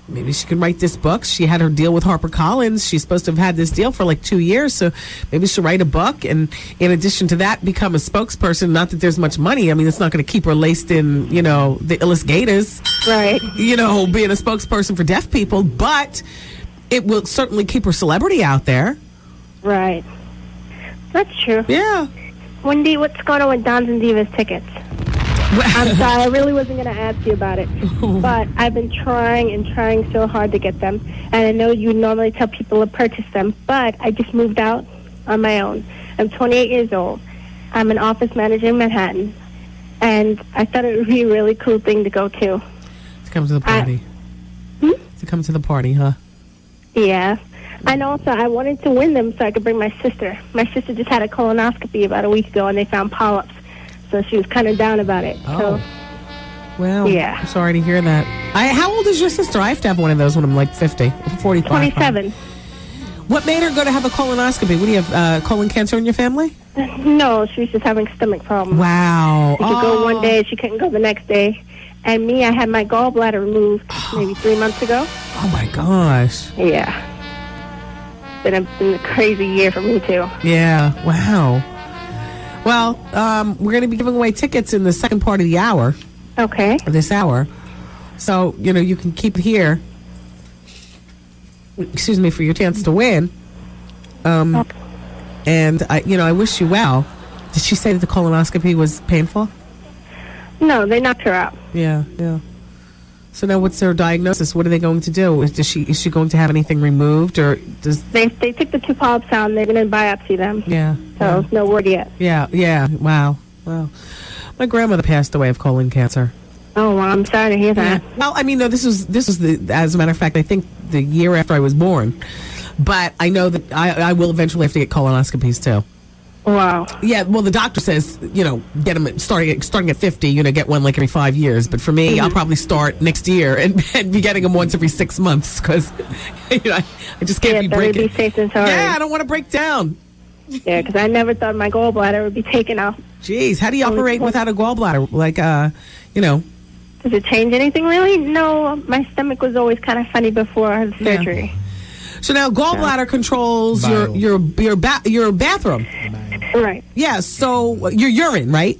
maybe she can write this book. She had her deal with HarperCollins. She's supposed to have had this deal for like 2 years, so maybe she'll write a book, and in addition to that, become a spokesperson. Not that there's much money. It's not going to keep her laced in, the illest gators. Right. Being a spokesperson for deaf people, but it will certainly keep her celebrity out there. Right. That's true. Yeah. Wendy, what's going on with Dons and Divas tickets? I'm sorry, I really wasn't going to ask you about it. But I've been trying so hard to get them. And I know you normally tell people to purchase them, but I just moved out on my own. I'm 28 years old. I'm an office manager in Manhattan. And I thought it would be a really cool thing to go to. To come to the party. To come to the party, huh? Yeah. And also, I wanted to win them so I could bring my sister. My sister just had a colonoscopy about a week ago, and they found polyps. So she was kind of down about it. Oh. So, well, yeah. I'm sorry to hear that. How old is your sister? I have to have one of those when I'm like 50, 45. 27. What made her go to have a colonoscopy? What do you have, colon cancer in your family? No, she was just having stomach problems. Wow. She could go one day, she couldn't go the next day. And me, I had my gallbladder removed maybe 3 months ago. Oh, my gosh. Yeah. Been a crazy year for me, too. Yeah. Wow. Well, we're going to be giving away tickets in the second part of the hour. Okay. This hour. So, you can keep it here. Excuse me, for your chance to win. And, I wish you well. Did she say that the colonoscopy was painful? No, they knocked her out. Yeah. So now, what's their diagnosis? What are they going to do? Is she going to have anything removed, or does they took the 2 polyps out and they're going to biopsy them? Yeah. So no word yet. Yeah. Wow. My grandmother passed away of colon cancer. Oh, well, I'm sorry to hear that. Yeah. Well, I mean, no, this was as a matter of fact, I think the year after I was born. But I know that I will eventually have to get colonoscopies too. Wow. Yeah, well, the doctor says, get them starting at 50, get one like every 5 years. But for me, I'll probably start next year and be getting them once every 6 months because, I just can't be breaking. Be safe than sorry. Yeah, I don't want to break down. Yeah, because I never thought my gallbladder would be taken out. Jeez, how do you operate without a gallbladder? Like, Does it change anything, really? No, my stomach was always kind of funny before the surgery. Yeah. So now gallbladder controls your bathroom. Right. Yeah, so your urine, right?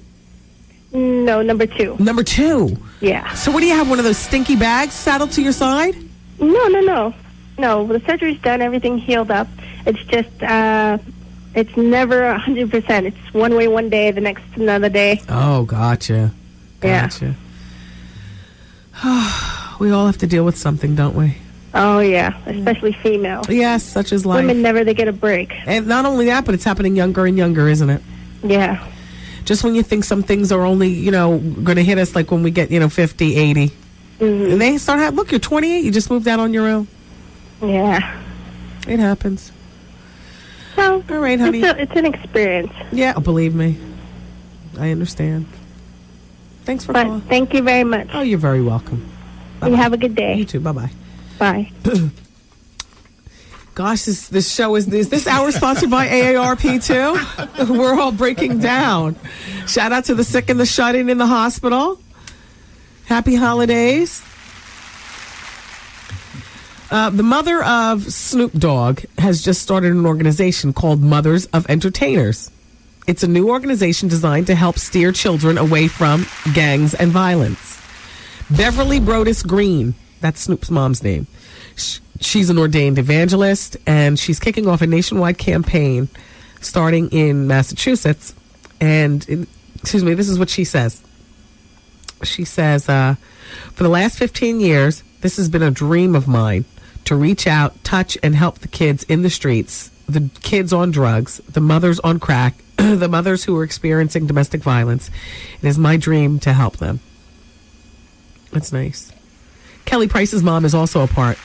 No, number 2. Number 2? Yeah. So what do you have, one of those stinky bags saddled to your side? No. No, the surgery's done, everything healed up. It's just, it's never 100%. It's one way one day, the next another day. Oh, gotcha. Yeah. We all have to deal with something, don't we? Oh, yeah, especially females. Yes, such is life. Women never, they get a break. And not only that, but it's happening younger and younger, isn't it? Yeah. Just when you think some things are only, going to hit us like when we get, 50, 80. Mm-hmm. And they start, look, you're 28, you just moved out on your own. Yeah. It happens. So, all right, honey. It's an experience. Yeah, believe me. I understand. Thanks for calling. Thank you very much. Oh, you're very welcome. Bye-bye. You have a good day. You too. Bye-bye. Bye. Gosh, this show is this hour sponsored by AARP too? We're all breaking down. Shout out to the sick and the shut-in the hospital. Happy holidays. The mother of Snoop Dogg has just started an organization called Mothers of Entertainers. It's a new organization designed to help steer children away from gangs and violence. Beverly Brodus Green, that's Snoop's mom's name. She's an ordained evangelist, and she's kicking off a nationwide campaign starting in Massachusetts. And, this is what she says. She says, for the last 15 years, this has been a dream of mine to reach out, touch, and help the kids in the streets, the kids on drugs, the mothers on crack, the mothers who are experiencing domestic violence. It is my dream to help them. That's nice. Kelly Price's mom is also a part.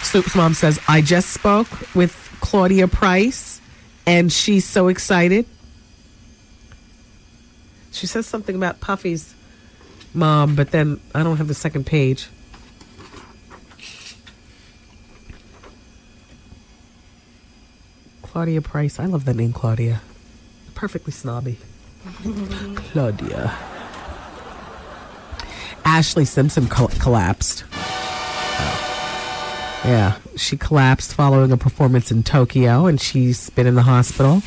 Snoop's mom says, I just spoke with Claudia Price, and she's so excited. She says something about Puffy's mom, but then I don't have the second page. Claudia Price. I love that name, Claudia. Perfectly snobby. Claudia. Ashley Simpson collapsed. Yeah, she collapsed following a performance in Tokyo, and she's been in the hospital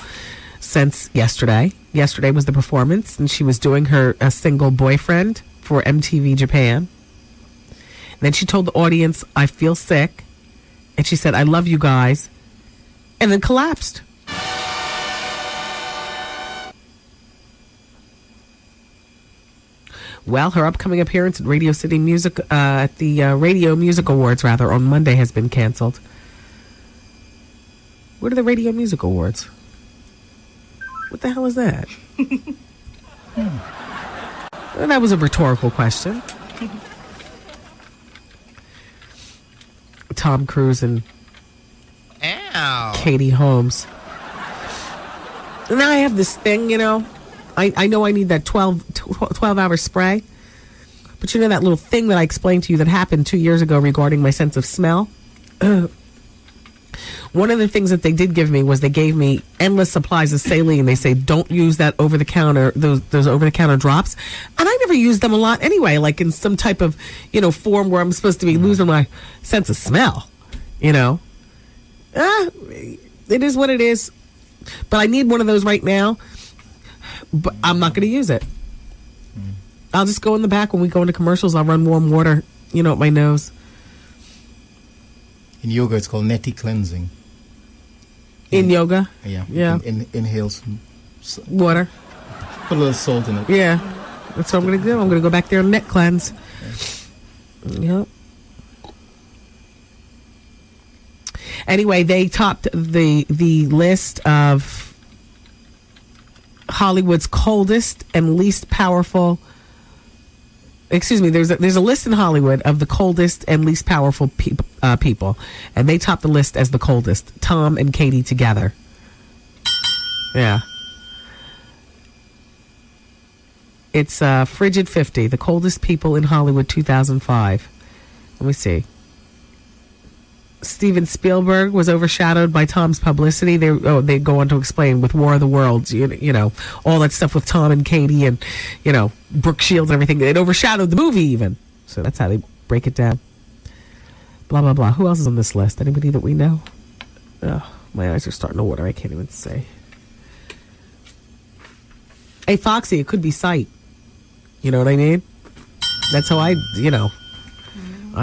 since yesterday. Yesterday was the performance, and she was doing a single boyfriend for MTV Japan. And then she told the audience, I feel sick. And she said, I love you guys. And then collapsed. Well, her upcoming appearance at Radio City Music, at the Radio Music Awards, rather, on Monday has been canceled. What are the Radio Music Awards? What the hell is that? Well, that was a rhetorical question. Tom Cruise and Katie Holmes. And now I have this thing, I know I need that 12-hour spray. But that little thing that I explained to you that happened 2 years ago regarding my sense of smell? One of the things that they did give me was they gave me endless supplies of saline. They say, don't use that over-the-counter, those over-the-counter drops. And I never used them a lot anyway, like in some type of, form where I'm supposed to be losing my sense of smell, It is what it is. But I need one of those right now. But I'm not going to use it. I'll just go in the back when we go into commercials. I'll run warm water, up my nose. In yoga, it's called neti cleansing. In yoga? Yeah. Yeah. Inhale some water. Put a little salt in it. Yeah. That's what I'm going to do. I'm going to go back there and net cleanse. Yep. Anyway, they topped the list of Hollywood's coldest and least powerful. Excuse me. There's a list in Hollywood of the coldest and least powerful people, and they topped the list as the coldest. Tom and Katie together. Yeah. It's Frigid 50, the coldest people in Hollywood 2005. Let me see. Steven Spielberg was overshadowed by Tom's publicity. They go on to explain with War of the Worlds, you know, all that stuff with Tom and Katie and, you know, Brooke Shields and everything. It overshadowed the movie even. So that's how they break it down. Blah, blah, blah. Who else is on this list? Anybody that we know? Oh, my eyes are starting to water. I can't even say. Hey, Foxy, it could be sight. You know what I mean? That's how I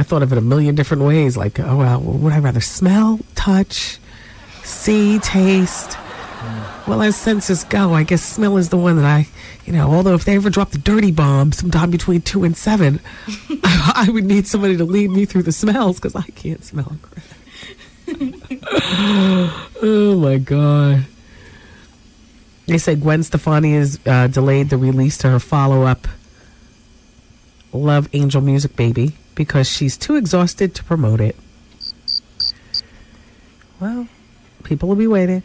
thought of it a million different ways. Like, oh, well, would I rather smell, touch, see, taste? Well, as senses go, I guess smell is the one that although if they ever drop the dirty bomb sometime between 2 and 7, I would need somebody to lead me through the smells because I can't smell crap. Oh, my God. They say Gwen Stefani has delayed the release to her follow-up Love Angel Music Baby because she's too exhausted to promote it. Well, people will be waiting.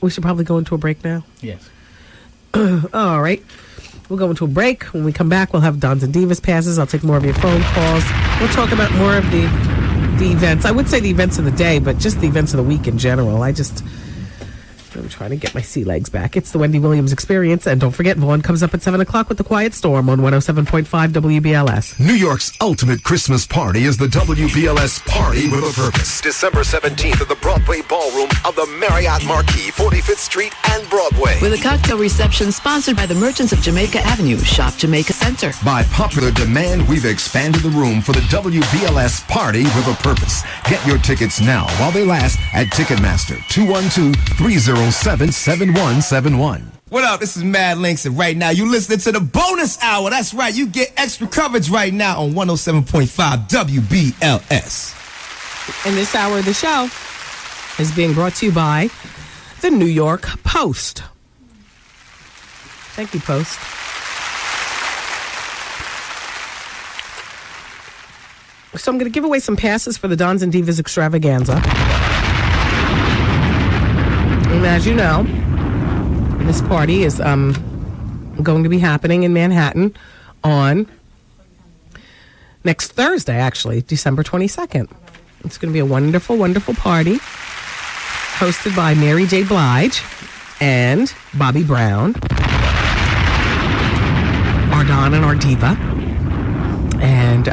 We should probably go into a break now. Yes. All right. We'll go into a break. When we come back, we'll have Dons and Divas passes. I'll take more of your phone calls. We'll talk about more of the events. I would say the events of the day, but just the events of the week in general. I'm trying to get my sea legs back. It's the Wendy Williams Experience. And don't forget, Vaughn comes up at 7 o'clock with The Quiet Storm on 107.5 WBLS. New York's ultimate Christmas party is the WBLS Party with a Purpose. December 17th at the Broadway Ballroom of the Marriott Marquis, 45th Street and Broadway. With a cocktail reception sponsored by the Merchants of Jamaica Avenue, Shop Jamaica Center. By popular demand, we've expanded the room for the WBLS Party with a Purpose. Get your tickets now while they last at Ticketmaster 212-307-7171. What up? This is Mad Links, and right now you listening to the bonus hour. That's right, you get extra coverage right now on 107.5 WBLS. And this hour of the show is being brought to you by the New York Post. Thank you, Post. So I'm going to give away some passes for the Dons and Divas Extravaganza. And as you know, this party is going to be happening in Manhattan on next Thursday, actually, December 22nd. It's going to be a wonderful, wonderful party hosted by Mary J. Blige and Bobby Brown, our Don and our Diva. And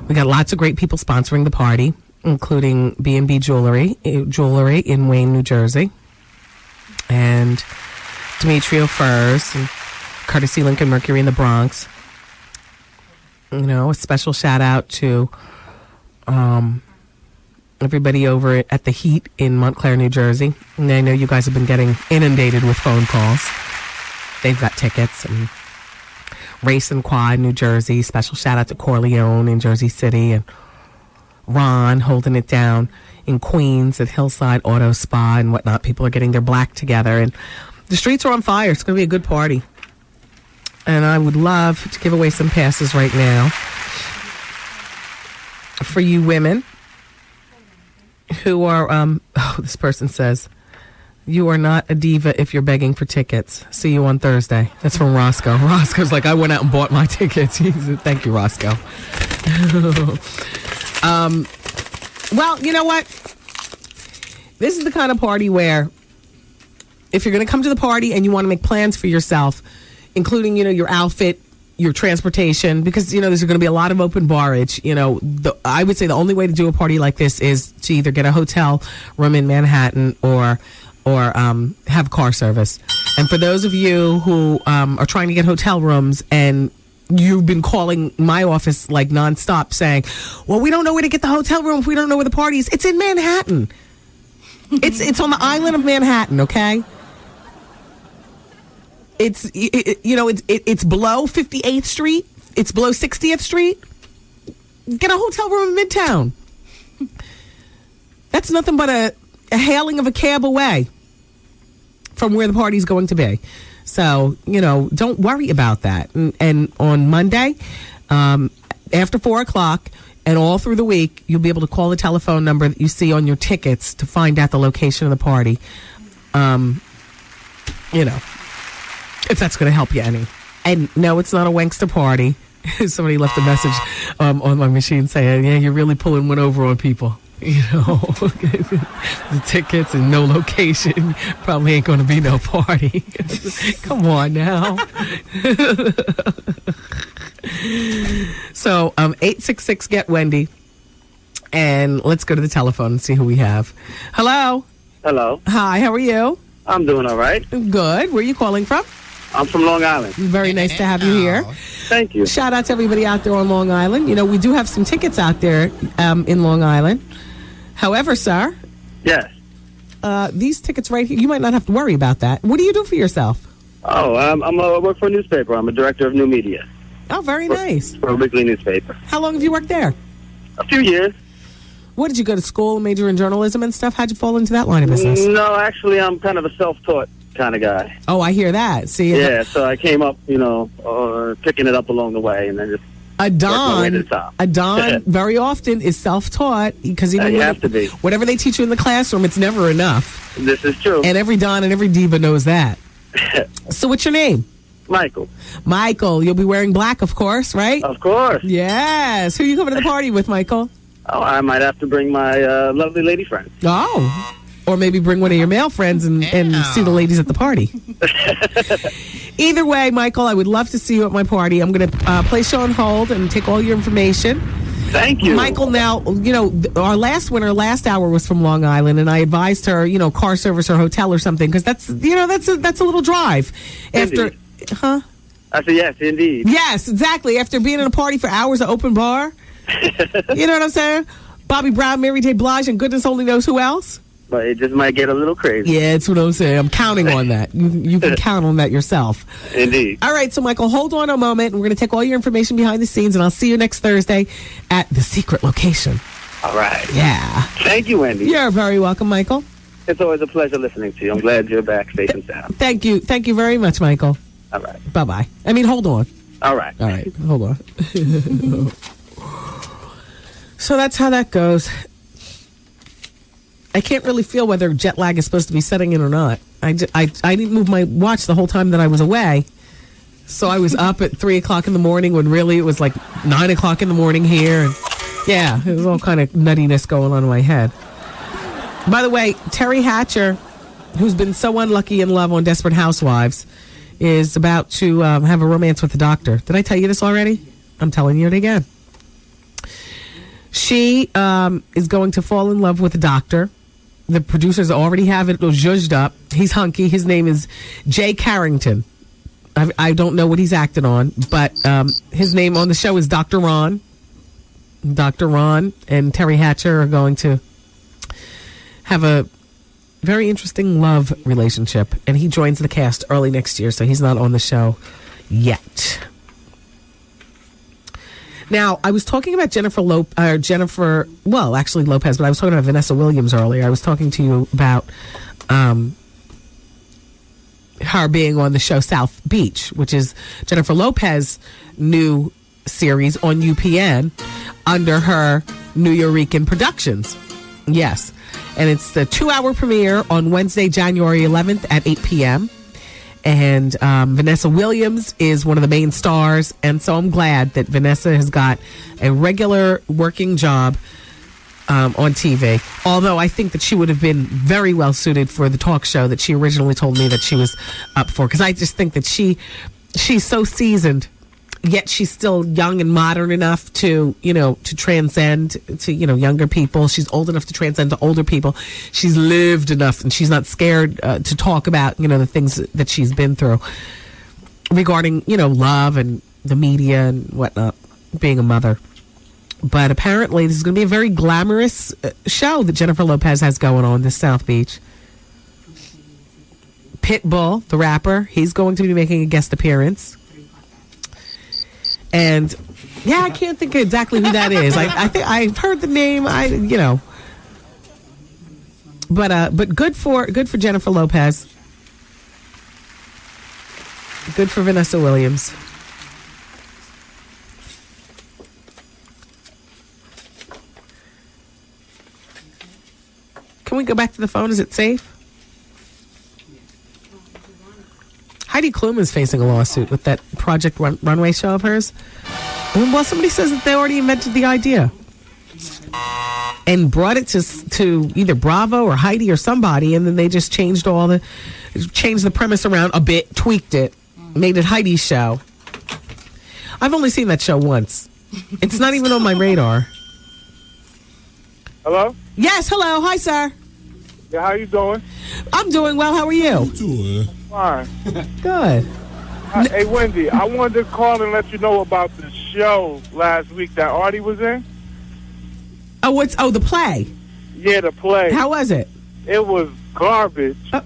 we got lots of great people sponsoring the party, including B&B Jewelry in Wayne, New Jersey, and Demetrio Furs, and Courtesy Lincoln Mercury in the Bronx. You know, a special shout out to everybody over at the Heat in Montclair, New Jersey. And I know you guys have been getting inundated with phone calls. They've got tickets. And Race and Quad, New Jersey. Special shout out to Corleone in Jersey City, and Ron holding it down in Queens at Hillside Auto Spa and whatnot. People are getting their black together, and the streets are on fire. It's going to be a good party. And I would love to give away some passes right now for you women who are, this person says, you are not a diva if you're begging for tickets. See you on Thursday. That's from Roscoe. Roscoe's like, I went out and bought my tickets. Thank you, Roscoe. Well, you know what? This is the kind of party where if you're going to come to the party and you want to make plans for yourself, including, your outfit, your transportation, because, there's going to be a lot of open barrage. I would say the only way to do a party like this is to either get a hotel room in Manhattan or have car service. And for those of you who are trying to get hotel rooms and you've been calling my office like nonstop saying, well, we don't know where to get the hotel room if we don't know where the party is. It's in Manhattan. It's on the island of Manhattan, okay? it's below 58th Street. It's below 60th Street. Get a hotel room in Midtown. That's nothing but a hailing of a cab away from where the party's going to be. So, don't worry about that. And on Monday, after 4 o'clock and all through the week, you'll be able to call the telephone number that you see on your tickets to find out the location of the party. If that's going to help you any. And no, it's not a wankster party. Somebody left a message on my machine saying, yeah, you're really pulling one over on people. The tickets and no location, probably ain't going to be no party. Come on now. So 866 get Wendy, and let's go to the telephone and see who we have. Hello. Hi, how are you? I'm doing all right. Good. Where are you calling from? I'm from Long Island. Very nice to have you here. Thank you. Shout out to everybody out there on Long Island. We do have some tickets out there in Long Island. However, sir. Yes. These tickets right here, you might not have to worry about that. What do you do for yourself? Oh, I work for a newspaper. I'm a director of new media. Oh, very nice. For a weekly newspaper. How long have you worked there? A few years. What, did you go to school, major in journalism and stuff? How'd you fall into that line of business? No, actually, I'm kind of a self-taught kind of guy. Oh, I hear that. See, yeah, so I came up, picking it up along the way, and then just a Don very often is self-taught because even you have to be. Whatever they teach you in the classroom, it's never enough. This is true. And every Don and every diva knows that. So what's your name? Michael. You'll be wearing black, of course, right? Of course. Yes. Who are you coming to the party with, Michael? Oh, I might have to bring my lovely lady friend. Oh. Or maybe bring one of your male friends and see the ladies at the party. Either way, Michael, I would love to see you at my party. I'm going to place you on hold and take all your information. Thank you. Michael, now, our last winner last hour was from Long Island, and I advised her, car service or hotel or something, because that's a little drive. Indeed. Huh? I said yes, indeed. Yes, exactly. After being in a party for hours at open bar. You know what I'm saying? Bobby Brown, Mary J. Blige, and goodness only knows who else. But it just might get a little crazy. Yeah, that's what I'm saying. I'm counting on that. You can count on that yourself. Indeed. All right, so Michael, hold on a moment. We're going to take all your information behind the scenes, and I'll see you next Thursday at the secret location. All right. Yeah. Thank you, Wendy. You're very welcome, Michael. It's always a pleasure listening to you. I'm glad you're back safe and sound. Thank you. Thank you very much, Michael. All right. Bye-bye. Hold on. All right. All right. Hold on. So that's how that goes. I can't really feel whether jet lag is supposed to be setting in or not. I didn't move my watch the whole time that I was away. So I was up at 3 o'clock in the morning when really it was like 9 o'clock in the morning here. And yeah, it was all kind of nuttiness going on in my head. By the way, Terry Hatcher, who's been so unlucky in love on Desperate Housewives, is about to have a romance with the doctor. Did I tell you this already? I'm telling you it again. She is going to fall in love with the doctor. The producers already have it zhuzhed up. He's hunky. His name is Jay Carrington. I don't know what he's acting on, but his name on the show is Dr. Ron. Dr. Ron and Terry Hatcher are going to have a very interesting love relationship, and he joins the cast early next year, so he's not on the show yet. Now, I was talking about Lopez, but I was talking about Vanessa Williams earlier. I was talking to you about her being on the show South Beach, which is Jennifer Lopez's new series on UPN under her Nuyorican Productions. Yes. And it's the 2-hour premiere on Wednesday, January 11th at 8 p.m. And Vanessa Williams is one of the main stars. And so I'm glad that Vanessa has got a regular working job on TV. Although I think that she would have been very well suited for the talk show that she originally told me that she was up for. Because I just think that she's so seasoned, yet she's still young and modern enough to transcend to, younger people. She's old enough to transcend to older people. She's lived enough, and she's not scared to talk about, the things that she's been through regarding, love and the media and whatnot, being a mother. But apparently this is going to be a very glamorous show that Jennifer Lopez has going on this South Beach. Pitbull, the rapper, he's going to be making a guest appearance. And yeah, I can't think exactly who that is. I think I've heard the name. But good for Jennifer Lopez. Good for Vanessa Williams. Can we go back to the phone? Is it safe? Heidi Klum is facing a lawsuit with that Project Runway show of hers. Well, somebody says that they already invented the idea and brought it to either Bravo or Heidi or somebody, and then they just changed the premise around a bit, tweaked it, made it Heidi's show. I've only seen that show once. It's not even on my radar. Hello? Yes, hello. Hi, sir. Yeah, how you doing? I'm doing well. How are you? Fine. Good. Hey, Wendy, I wanted to call and let you know about the show last week that Artie was in. Oh, the play? Yeah, the play. How was it? It was garbage. It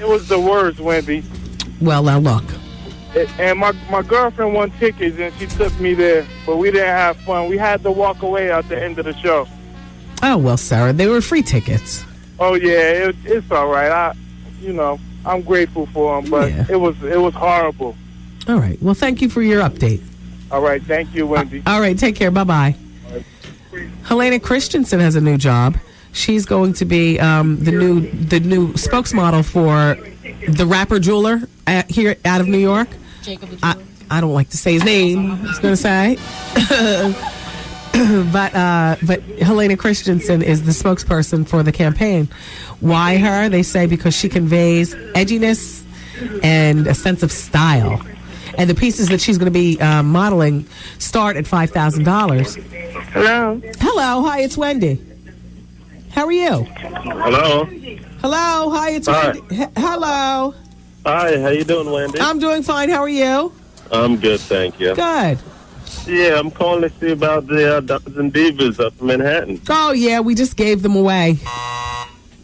was the worst, Wendy. Well, now look. And my girlfriend won tickets and she took me there, but we didn't have fun. We had to walk away at the end of the show. Oh, well, Sarah, they were free tickets. Oh yeah, it's all right. I'm grateful for them, but it was horrible. All right. Well, thank you for your update. All right, thank you, Wendy. All right, take care. Bye-bye. Helena Christensen has a new job. She's going to be the new spokesmodel for the rapper jeweler here out of New York. Jacob the jeweler. I don't like to say his name. I was going to say. But Helena Christensen is the spokesperson for the campaign. Why her? They say because she conveys edginess and a sense of style. And the pieces that she's going to be modeling start at $5,000. Hello. Hello. Hi, it's Wendy. How are you? Hello. Hello. Hi, it's Wendy. Hello. Hi, how you doing, Wendy? I'm doing fine. How are you? I'm good, thank you. Good. Yeah, I'm calling to see about the Dons and Divas up in Manhattan. Oh, yeah, we just gave them away.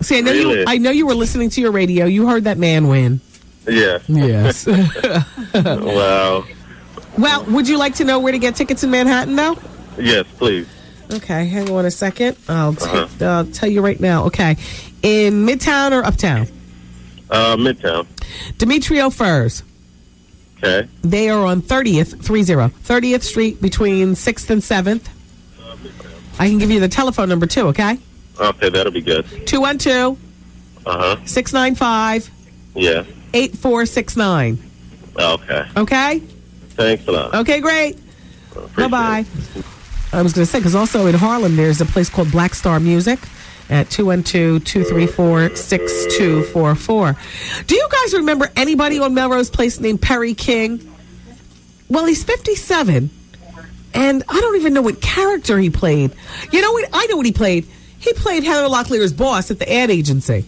See, I know you were listening to your radio. You heard that man win. Yeah. Yes. Wow. Well, would you like to know where to get tickets in Manhattan, though? Yes, please. Okay, hang on a second. I'll tell you right now. Okay. In Midtown or Uptown? Midtown. Demetrio Furs. Okay. They are on 30th Street between 6th and 7th. I can give you the telephone number, too, okay? Okay, that'll be good. 212 695 Yeah. 8469. Okay. Okay? Thanks a lot. Okay, great. Bye-bye. I was going to say, because also in Harlem, there's a place called Black Star Music at 212-234-6244. Do you guys remember anybody on Melrose Place named Perry King? Well, he's 57, and I don't even know what character he played. You know what? I know what he played. He played Heather Locklear's boss at the ad agency.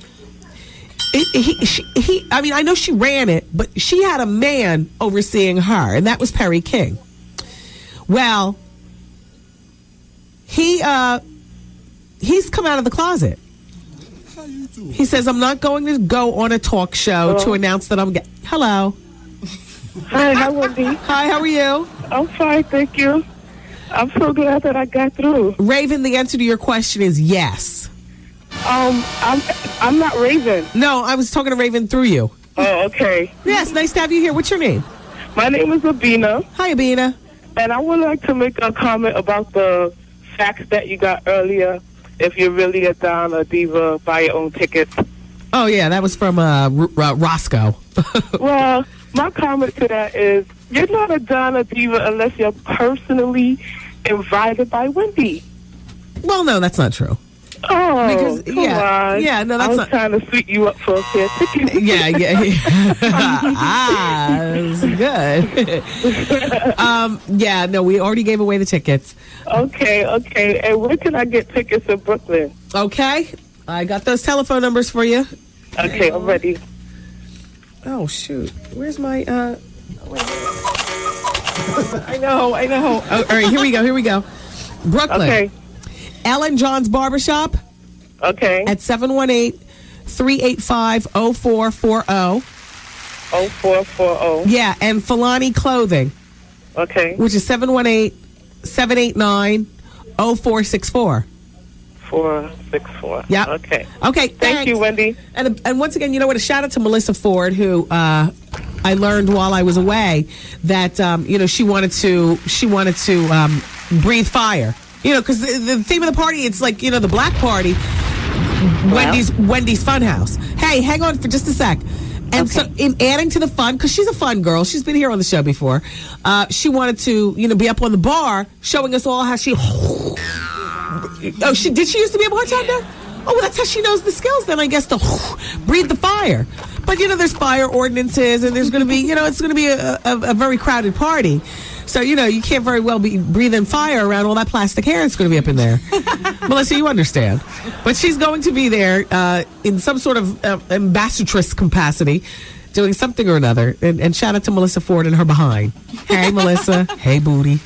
I know she ran it, but she had a man overseeing her, and that was Perry King. Well, he's come out of the closet. He says, I'm not going to go on a talk show to announce that I'm Hello. Hi, how Wendy? Hi, how are you? I'm fine, thank you. I'm so glad that I got through. Raven, the answer to your question is yes. I'm not Raven. No, I was talking to Raven through you. Oh, okay. Yes, nice to have you here. What's your name? My name is Abina. Hi, Abina. And I would like to make a comment about the facts that you got earlier. If you're really a Don or Diva, buy your own tickets. Oh, yeah, that was from Roscoe. Well, my comment to that is you're not a Don or Diva unless you're personally invited by Wendy. Well, no, that's not true. Oh, because, come on. Yeah, no, that's not. I was trying to sweet you up for a fair ticket. Yeah. That's good. Yeah, no, we already gave away the tickets. Okay. And where can I get tickets in Brooklyn? Okay. I got those telephone numbers for you. Okay, I'm ready. Oh, shoot. Where's my, I know. Oh, all right, here we go. Brooklyn. Okay. Ellen John's Barbershop. Okay. At 718 385-0440. 0440. Yeah, and Fulani Clothing. Okay. Which is 718-789-0464. 464. Yeah. Okay. Okay. Thank you, Wendy. And once again, you know what? A shout out to Melissa Ford, who I learned while I was away that she wanted to breathe fire. Because the theme of the party, it's like the black party, Wendy's Funhouse. Hey, hang on for just a sec. And so, in adding to the fun, because she's a fun girl, she's been here on the show before. She wanted to, be up on the bar, showing us all how she. Did she used to be a bartender? Oh, well, that's how she knows the skills. Then I guess to breathe the fire. But there's fire ordinances, and there's going to be, it's going to be a very crowded party. So you can't very well be breathing fire around all that plastic hair that's going to be up in there. Melissa, you understand. But she's going to be there in some sort of ambassadress capacity, doing something or another. And shout out to Melissa Ford and her behind. Hey, Melissa. Hey, booty.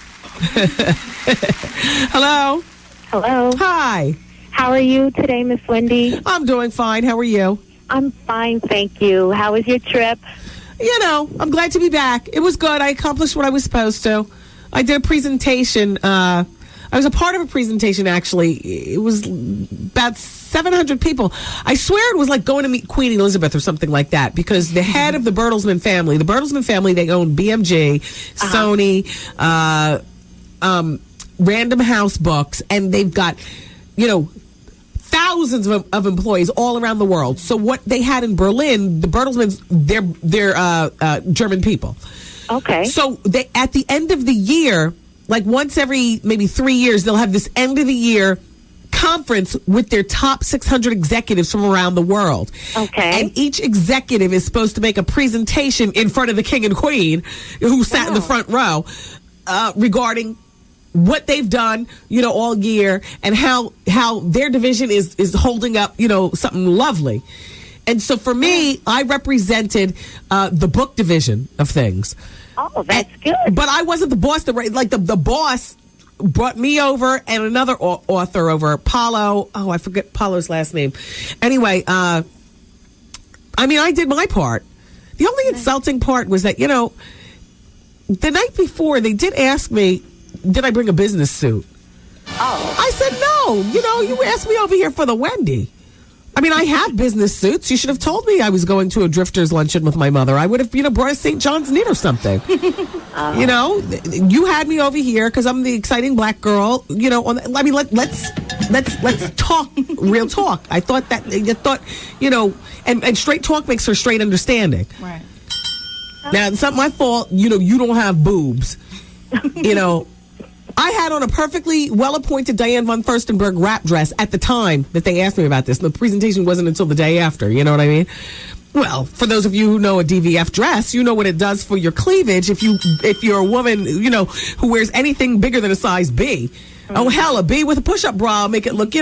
Hello. Hello. Hi. How are you today, Miss Wendy? I'm doing fine. How are you? I'm fine, thank you. How was your trip? I'm glad to be back. It was good. I accomplished what I was supposed to. I did a presentation. I was a part of a presentation, actually. It was about 700 people. I swear it was like going to meet Queen Elizabeth or something like that, because the head of the Bertelsmann family, they own BMG, Sony, Random House Books, and they've got, thousands of employees all around the world. So what they had in Berlin, the Bertelsmanns, they're German people. Okay. So they, at the end of the year, like once every maybe 3 years, they'll have this end of the year conference with their top 600 executives from around the world. Okay. And each executive is supposed to make a presentation in front of the king and queen, who sat in the front row, regarding what they've done, all year, and how their division is holding up, something lovely. And so for me, I represented the book division of things. Oh, that's good. But I wasn't the boss. The boss brought me over and another author over, Paulo. Oh, I forget Paulo's last name. Anyway, I did my part. The only insulting part was that, the night before, they did ask me, did I bring a business suit? Oh. I said, no. You asked me over here for the Wendy. I have business suits. You should have told me I was going to a drifter's luncheon with my mother. I would have, brought a St. John's knit or something. You had me over here because I'm the exciting black girl. Let's talk real talk. I thought and straight talk makes for straight understanding. Right. Now, it's not my fault. You don't have boobs. I had on a perfectly well-appointed Diane von Furstenberg wrap dress at the time that they asked me about this. The presentation wasn't until the day after, you know what I mean? Well, for those of you who know a DVF dress, you know what it does for your cleavage if you're a woman, who wears anything bigger than a size B. Oh, hell, a B with a push-up bra will make it look,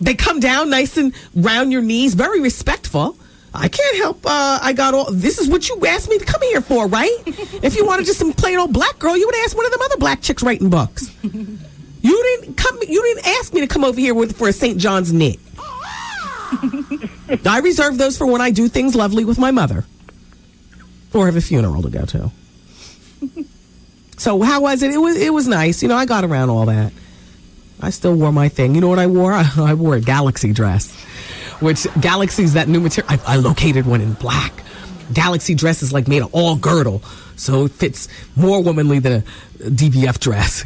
they come down nice and round your knees, very respectful. I can't help. I got all. This is what you asked me to come here for, right? If you wanted just some plain old black girl, you would ask one of them other black chicks writing books. You didn't ask me to come over here for a St. John's knit. I reserve those for when I do things lovely with my mother, or have a funeral to go to. So how was it? It was nice. I got around all that. I still wore my thing. You know what I wore? I wore a Galaxy dress. Which Galaxy's that new material. I located one in black. Galaxy dress is like made of all girdle, so it fits more womanly than a DVF dress.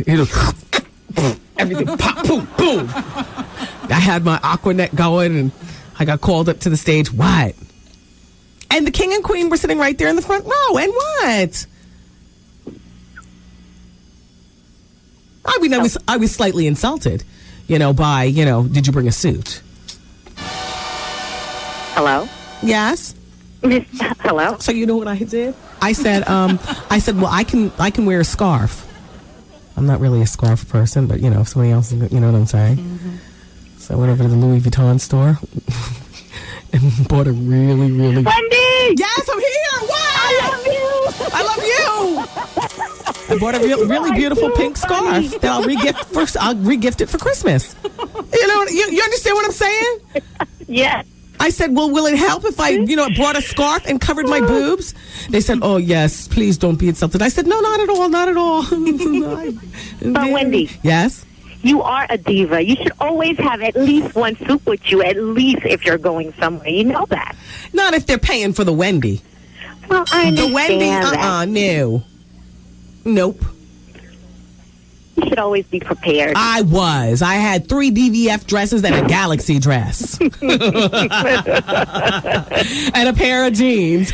Everything pop, boom, boom. I had my Aquanet going, and I got called up to the stage. What? And the king and queen were sitting right there in the front row. And what? I was slightly insulted, by did you bring a suit? Hello? Yes? Hello? So you know what I did? I said, well, I can wear a scarf. I'm not really a scarf person, but, if somebody else, you know what I'm saying? Mm-hmm. So I went over to the Louis Vuitton store and bought a really, really... Wendy! Yes, I'm here! What? I love you! I love you! I bought a really beautiful pink scarf that I'll regift it for Christmas. You understand what I'm saying? Yes. I said, well, will it help if I, brought a scarf and covered my boobs? They said, oh, yes, please don't be insulted. I said, no, not at all, not at all. But Wendy. Yes? You are a diva. You should always have at least one suit with you, at least if you're going somewhere. You know that. Not if they're paying for the Wendy. Well, I understand the Wendy, that. no. Nope. You should always be prepared. I was. I had 3 DVF dresses and a Galaxy dress. And a pair of jeans.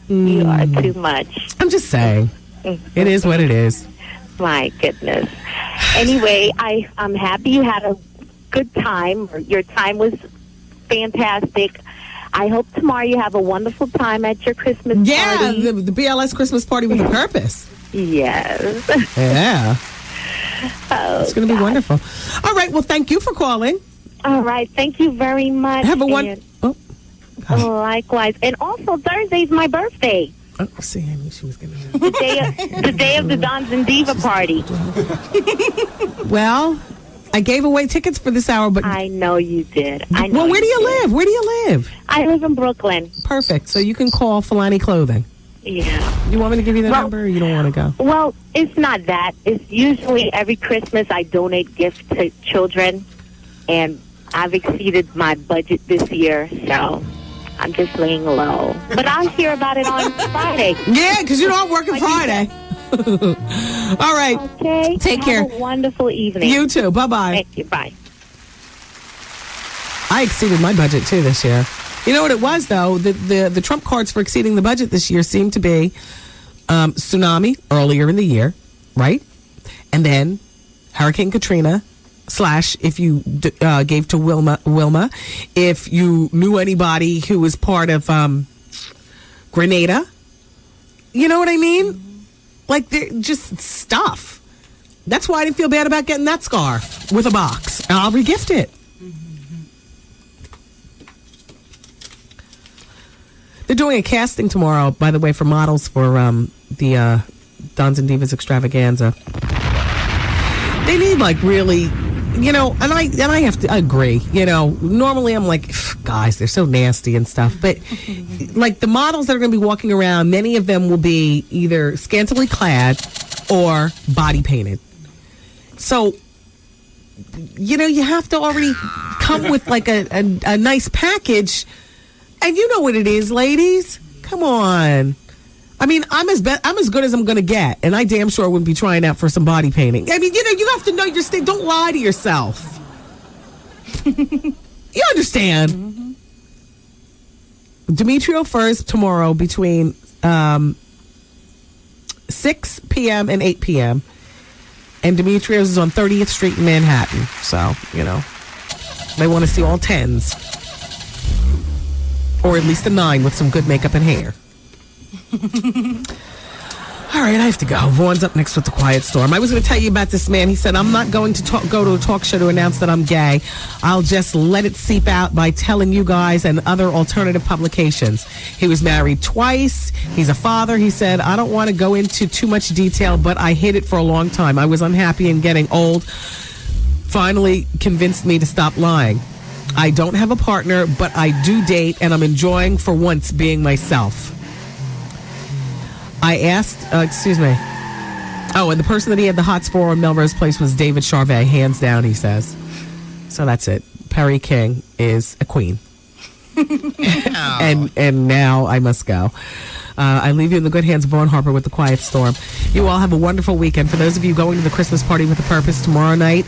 You are too much. I'm just saying. It is what it is. My goodness. Anyway, I'm happy you had a good time. Your time was fantastic. I hope tomorrow you have a wonderful time at your Christmas party. Yeah, the BLS Christmas party with a purpose. Yes. Yeah. It's going to be gosh. wonderful. All right. Well, thank you for calling. All right. Thank you very much. Have a one. Likewise. And also, Thursday's my birthday. Oh, see, I knew she was going to. The day of the Dons and Diva party. Well, I gave away tickets for this hour, but I know you did. I know. Well, where do you live? Where do you live? I live in Brooklyn. Perfect. So you can call Filani Clothing. Yeah. You want me to give you the number, or you don't want to go? Well, it's not that. It's usually every Christmas I donate gifts to children, and I've exceeded my budget this year, so I'm just laying low. But I'll hear about it on Friday. Yeah, because I'm working Friday. All right. Okay. Take care. Have a wonderful evening. You too. Bye-bye. Thank you. Bye. I exceeded my budget, too, this year. You know what it was, though? The trump cards for exceeding the budget this year seemed to be tsunami earlier in the year, right? And then Hurricane Katrina / if you gave to Wilma, if you knew anybody who was part of Grenada. You know what I mean? Like, they're just stuff. That's why I didn't feel bad about getting that scarf with a box. And I'll regift it. They're doing a casting tomorrow, by the way, for models for the Dons and Divas extravaganza. They need, like, really, and I have to agree. Normally I'm like, guys, they're so nasty and stuff. But, like, the models that are going to be walking around, many of them will be either scantily clad or body painted. So, you have to already come with, like, a nice package. And you know what it is, ladies. Come on. I mean, I'm as good as I'm going to get, and I damn sure wouldn't be trying out for some body painting. I mean, you have to know your state. Don't lie to yourself. You understand? Mm-hmm. Demetrio first tomorrow between 6 p.m. and 8 p.m. And Demetrio's is on 30th Street in Manhattan. So, they want to see all 10s. Or at least a 9 with some good makeup and hair. All right, I have to go. Vaughn's up next with The Quiet Storm. I was going to tell you about this man. He said, I'm not going to go to a talk show to announce that I'm gay. I'll just let it seep out by telling you guys and other alternative publications. He was married twice. He's a father. He said, I don't want to go into too much detail, but I hid it for a long time. I was unhappy and getting old. Finally convinced me to stop lying. I don't have a partner, but I do date, and I'm enjoying for once being myself. I asked, Oh, and the person that he had the hots for on Melrose Place was David Charvet, hands down, he says. So that's it. Perry King is a queen. and now I must go. I leave you in the good hands of Vaughn Harper with The Quiet Storm. You all have a wonderful weekend. For those of you going to the Christmas party with a purpose tomorrow night,